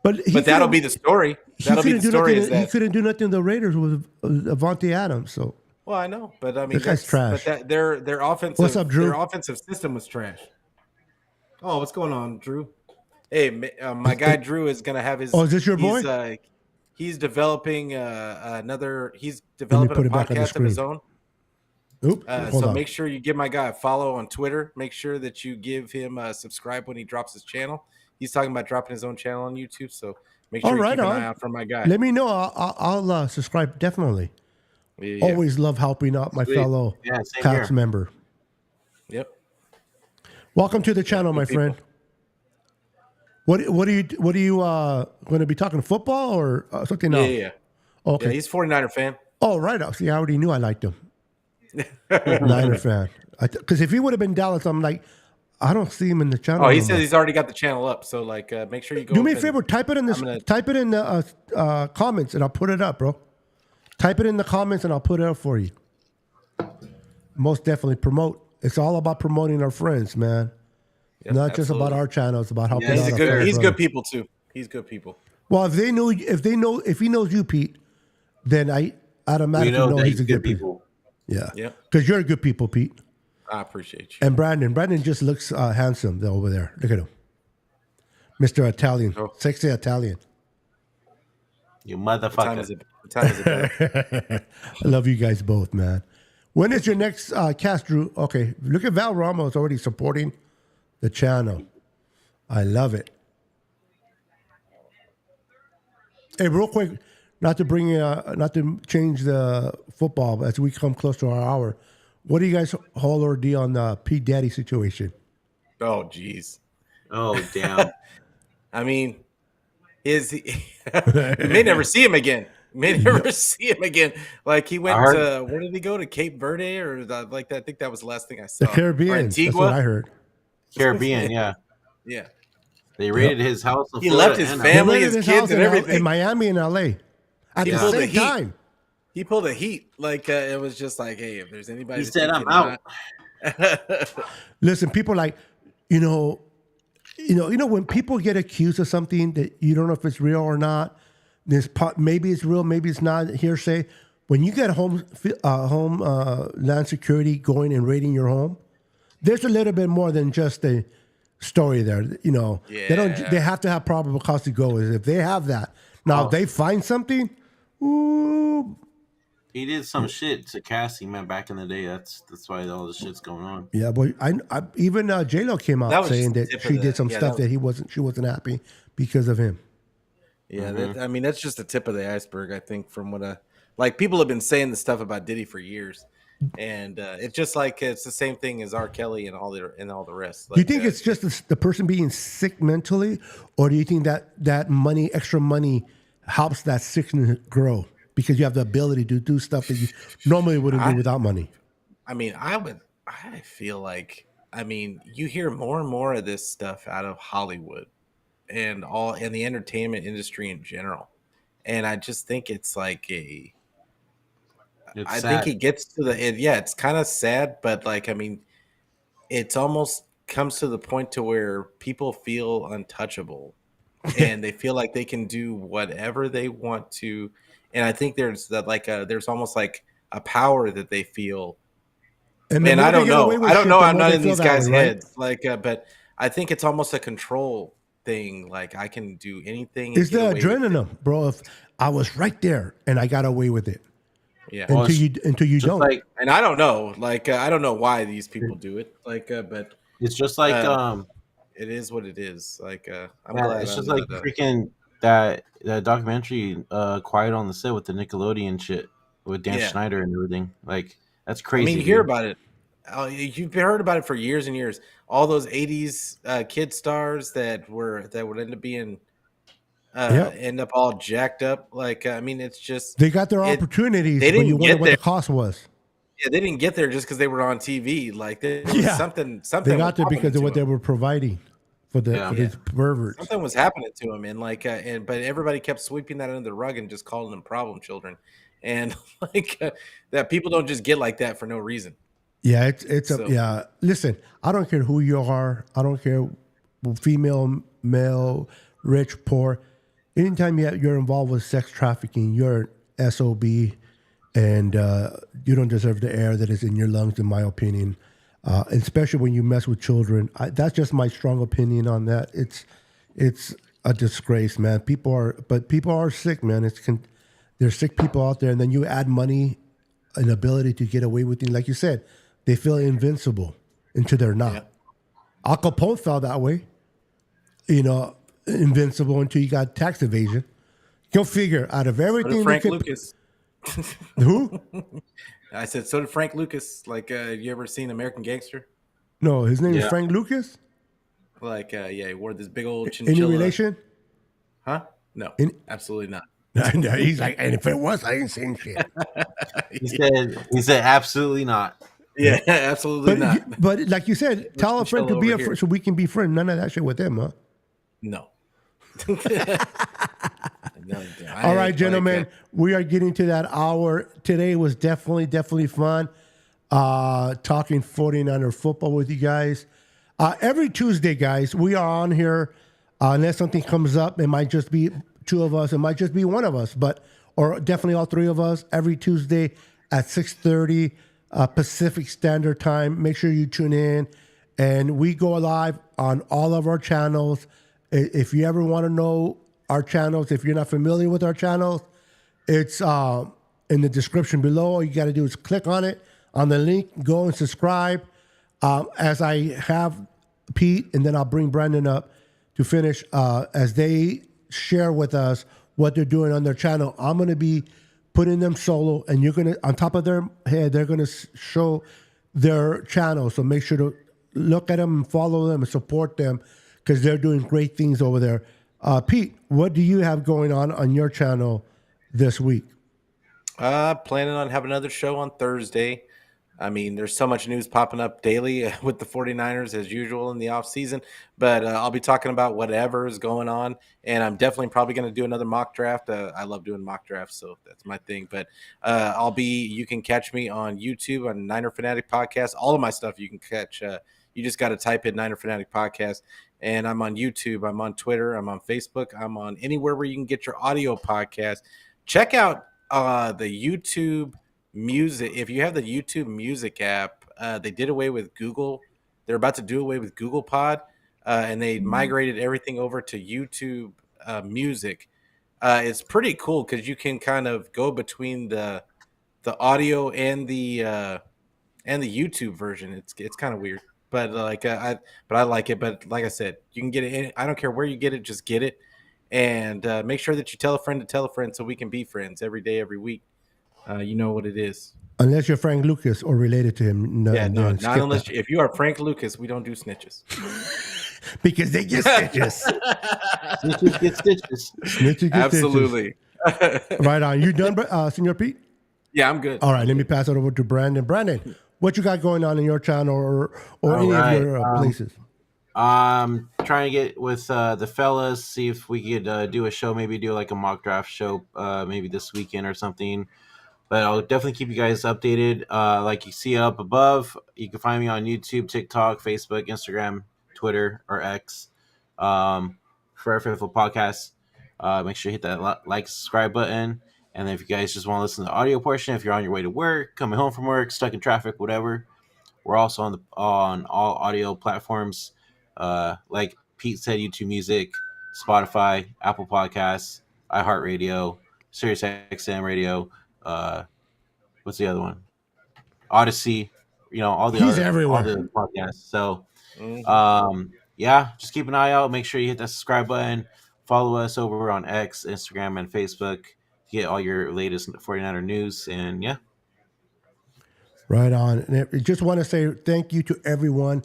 but That'll be the story. That'll be the story. Is He that couldn't do nothing to the Raiders with Avante Adams. So well, I know, but I mean, That guy's trash. But their offensive, What's up, Drew? Their offensive system was trash. Oh, what's going on, Drew? Hey, my guy Drew is gonna have his. Oh, is this your boy? He's developing another. He's put developing a it back on the podcast of his screen. own. Oop, hold So on. make sure you give my guy a follow on Twitter. Make sure that you give him a subscribe when he drops his channel. He's talking about dropping his own channel on YouTube. So make sure All you right, keep an on. eye out for my guy. Let me know. I'll subscribe definitely. Yeah. Always love helping out my Sweet. fellow Yeah, same tax here. member. Yep. Welcome to the channel, my people. friend. What are you going to be talking football or something else? Yeah. Okay. Yeah, he's a 49er fan. Oh, right. See, I already knew I liked him. Niner fan. Because if he would have been Dallas, I'm like, I don't see him in the channel. Oh, he no says more. he's already got the channel up. So like, make sure you go. Do me a up favor. and- Type it in this. I'm gonna- Type it in the comments, and I'll put it up, bro. Type it in the comments, and I'll put it up for you. Most definitely promote. It's all about promoting our friends, man. Yep, Not just about absolutely. our channel. It's about helping Yeah, out He's our good. fellow He's brothers. good people too. He's good people. Well, if he knows you, Pete, then I automatically We know know that he's a good people. Yeah. Yep. Because you're a good people, Pete. I appreciate you. And Brandon just looks handsome over there. Look at him. Mr. Italian. Oh. Sexy Italian. You What time is motherfucker. it? What time is it? I love you guys both, man. When is your next cast, Drew? Okay, look at Val Ramos already supporting the channel. I love it. Hey, real quick, not to change the football, but as we come close to our hour, what do you guys hold or do on the P. Daddy situation? Oh, jeez. Oh, damn. I mean, is he? We may never see him again. May never see him again. Like he went I heard- to where did he go to Cape Verde or like that? I think that was the last thing I saw. The Caribbean. Or That's what Antigua. I heard. Caribbean, yeah. Yeah. They raided his house. in He Florida left his and- They family, rented his his kids, house and in everything. in Miami and LA at He the pulled the same heat. time. He pulled a heat. Like it was just like, hey, if there's anybody, He that said, thinks "I'm not-" Listen, people like, you know, when people get accused of something that you don't know if it's real or not, maybe it's real, maybe it's not hearsay. When you get land security going and raiding your home, there's a little bit more than just a story there. You know, they have to have probable cause to go. If they have that, now if they find something, ooh, He did some shit to Cassie, man, back in the day. That's why all this shit's going on. yeah. But even J-Lo came That out was saying just the that tip she of did the- some yeah, stuff that was- that she wasn't happy because of him. Yeah, I mean that's just the tip of the iceberg. I think from what like people have been saying the stuff about Diddy for years, and it's just like it's the same thing as R. Kelly and all the rest. Do you Like, think it's just the person being sick mentally, or do you think that money, extra money, helps that sickness grow because you have the ability to do stuff that you normally wouldn't do I, without money? I mean, I feel like, I mean, you hear more and more of this stuff out of Hollywood and the entertainment industry in general, and I just think it's like It's I think sad. it gets to yeah, it's kind of sad, but like, I mean, it's almost comes to the point to where people feel untouchable and they feel like they can do whatever they want to. And I think there's that like there's almost like a power that they feel. And the Man, more I they don't get away know. with I don't shit, know. the I'm more not they in feel these that way, guys' right? heads. Like, but I think it's almost a control thing. Like I can do anything and It's get the away with it. adrenaline, bro. If I was right there and I got away with it, Yeah. Well, until you just don't. like And I don't know. Like I don't know why these people do it. Like, but it's just like uh, it is what it is. Like I'm yeah, glad it's I'm just like not. freaking that documentary, Quiet on the Set with the Nickelodeon shit with Dan Yeah. Schneider and everything. Like that's I mean, crazy, you hear dude. about it. You've heard about it for years and years. All those '80s kid stars that would end up being Yep. end up all jacked up. Like I mean, it's just They got their it. opportunities, They but you didn't wonder get what there. the cost was. Yeah, they didn't get there just because they were on TV. Like there was Yeah. something They something was got there happening because of to what they them. were providing for Yeah. Yeah, these perverts. something was happening to them, and like and but everybody kept sweeping that under the rug and just calling them problem children, and like that people don't just get like that for no reason. Yeah, it's a So yeah. Listen, I don't care who you are. I don't care female, male, rich, poor. Anytime you're involved with sex trafficking, you're an SOB, and you don't deserve the air that is in your lungs, in my opinion. Especially when you mess with children. That's just my strong opinion on that. It's a disgrace, man. People are sick, man. There's sick people out there, and then you add money, an ability to get away with things. Like you said, they feel invincible until they're yeah, not. Al Capone felt that way, invincible until you got tax evasion. Go figure. Out of so did everything they Frank could, Lucas. who? I said, so did Frank Lucas. Like, you ever seen American Gangster? No, his name is Yeah. Frank Lucas. Like, yeah, he wore this big old Any chinchilla. relation? Huh? No, In- absolutely not. He's like, and if it was, I ain't seen shit. He said absolutely not. Yeah, absolutely not. But like you said, tell a friend to chinchilla be over a here. friend so we can be friends. None of that shit with him, huh? No. No, All right, gentlemen, we are getting to that hour. Today was definitely fun. Talking 49er football with you guys. Every Tuesday, guys, we are on here. Unless something comes up, it might just be two of us. It might just be one of us, or definitely all three of us. Every Tuesday at 6:30 Pacific Standard Time. Make sure you tune in, and we go live on all of our channels. If you ever want to know our channels, if you're not familiar with our channels, it's in the description below. All you got to do is click on it, on the link, go and subscribe. As I have Pete, and then I'll bring Brandon up to finish as they share with us what they're doing on their channel. I'm going to be putting them solo, and you're going to, on top of their head, they're going to show their channel. So make sure to look at them and follow them and support them because they're doing great things over there. Pete, what do you have going on your channel this week? Planning on having another show on Thursday. I mean, there's so much news popping up daily with the 49ers as usual in the off season, but I'll be talking about whatever is going on. And I'm definitely probably going to do another mock draft. I love doing mock drafts, so that's my thing. But you can catch me on YouTube on Niner Fanatic Podcast. All of my stuff you can catch. You just got to type in Niner Fanatic Podcast. And I'm on YouTube. I'm on Twitter. I'm on Facebook. I'm on anywhere where you can get your audio podcast. Check out the YouTube Music. If you have the YouTube Music app, they did away with Google. They're about to do away with Google Pod, and they migrated everything over to YouTube Music. It's pretty cool because you can kind of go between the audio and the YouTube version. It's kind of weird, but I like it. But like I said, you can get it. I don't care where you get it, just get it, and make sure that you tell a friend to tell a friend so we can be friends every day, every week. You know what it is. Unless you're Frank Lucas or related to him. No, Yeah, no, then not skip unless that. if you are Frank Lucas, we don't do snitches. Because they get stitches. Snitches get stitches. Snitches get stitches. Absolutely. Right on. You done, Senor Pete? Yeah, I'm good. All right, let me pass it over to Brandon. Brandon, what you got going on in your channel or any right, of your places? Trying to get with the fellas, see if we could do a show, maybe do like a mock draft show, maybe this weekend or something. But I'll definitely keep you guys updated. Like you see up above, you can find me on YouTube, TikTok, Facebook, Instagram, Twitter, or X. For our Faithful Podcast, make sure you hit that like, subscribe button. And then if you guys just want to listen to the audio portion, if you're on your way to work, coming home from work, stuck in traffic, whatever, we're also on all audio platforms. Like Pete said, YouTube Music, Spotify, Apple Podcasts, iHeartRadio, SiriusXM Radio. What's the other one? Odyssey. All He's the everywhere. podcasts. So, yeah, just keep an eye out. Make sure you hit that subscribe button. Follow us over on X, Instagram, and Facebook to get all your latest 49er news. And yeah. Right on. And I just want to say thank you to everyone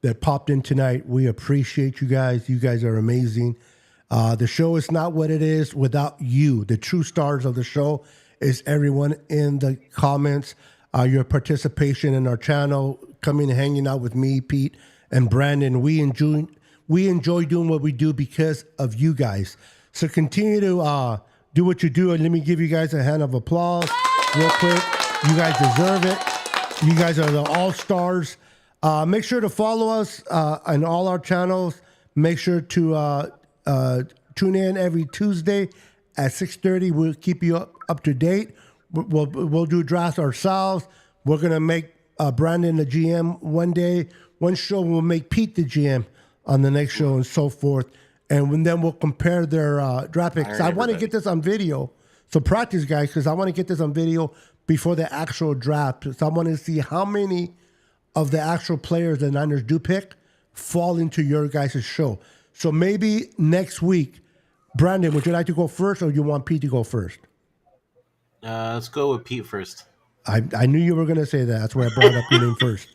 that popped in tonight. We appreciate you guys. You guys are amazing. The show is not what it is without you. The true stars of the show is everyone in the comments, your participation in our channel, coming and hanging out with me, Pete, and Brandon. We enjoy doing what we do because of you guys. So continue to do what you do, and let me give you guys a hand of applause real quick. You guys deserve it. You guys are the all-stars. Make sure to follow us on all our channels. Make sure to tune in every Tuesday at 6:30. We'll keep you up to date. We'll do drafts ourselves. We're going to make Brandon the GM one day. One show we'll make Pete the GM on the next show and so forth. And then we'll compare their draft picks. I want to get this on video. So practice, guys, because I want to get this on video before the actual draft. So I want to see how many of the actual players the Niners do pick fall into your guys' show. So maybe next week, Brandon, would you like to go first or you want Pete to go first? Let's go with Pete first. I knew you were going to say that. That's why I brought up your name first.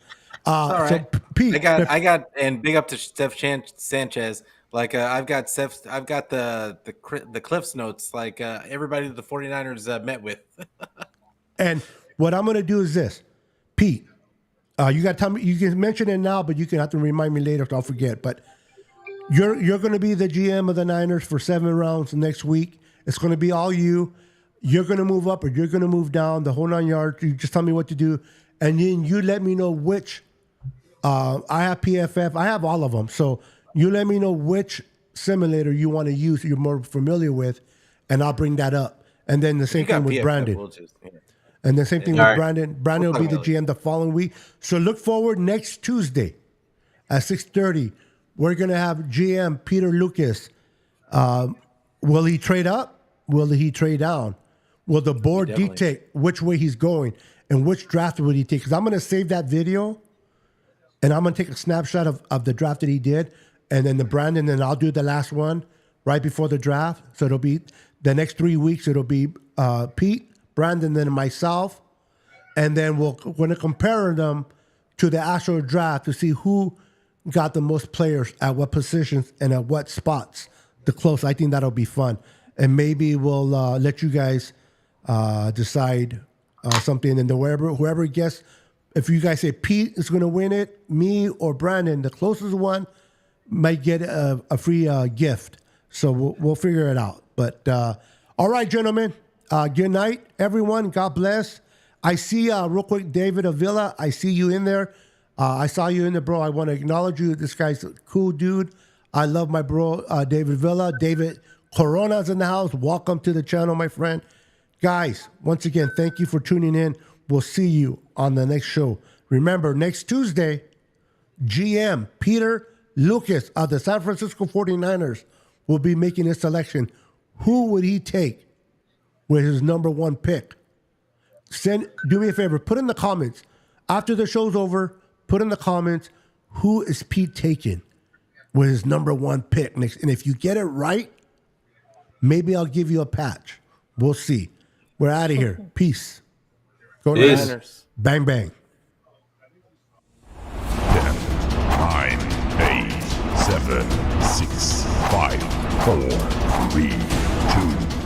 All right. So Pete, I got, and big up to Steph Sanchez. Like I've got the Cliffs notes. Like everybody that the 49ers met with. And what I'm going to do is this, Pete. You got to tell me. You can mention it now, but you can have to remind me later, so I'll forget. But you're going to be the GM of the Niners for 7 rounds next week. It's going to be all you. You're going to move up or you're going to move down, the whole 9 yards. You just tell me what to do, and then you let me know which. I have PFF. I have all of them. So you let me know which simulator you want to use, you're more familiar with, and I'll bring that up. And then the same thing with Brandon. And the same thing with Brandon. Brandon will be the GM the following week. So look forward next Tuesday at 6:30. We're going to have GM Peter Lucas. Will he trade up? Will he trade down? Will the board dictate which way he's going and which draft would he take? Because I'm going to save that video and I'm going to take a snapshot of the draft that he did. And then the Brandon, and I'll do the last one right before the draft. So it'll be the next 3 weeks. It'll be Pete, Brandon, then myself. And then we're going to compare them to the actual draft to see who got the most players at what positions and at what spots the close. I think that'll be fun. And maybe we'll let you guys decide something. And whoever guess, if you guys say Pete is going to win it, me or Brandon, the closest one might get a free gift. So we'll figure it out. But all right, gentlemen, good night, everyone. God bless. I see real quick, David Avila. I see you in there. I saw you in there, bro. I want to acknowledge you. This guy's a cool dude. I love my bro, David Villa. David Corona's in the house. Welcome to the channel, my friend. Guys, once again, thank you for tuning in. We'll see you on the next show. Remember, next Tuesday, GM Peter Lucas of the San Francisco 49ers will be making his selection. Who would he take with his number 1 pick? Do me a favor, put in the comments. After the show's over, put in the comments, who is Pete taking with his number 1 pick next? And if you get it right, maybe I'll give you a patch. We'll see. We're out of here. Peace. Go It is. Niners. Bang, bang. 10, 9, 8, 7, 6, 5, 4, 3, 2,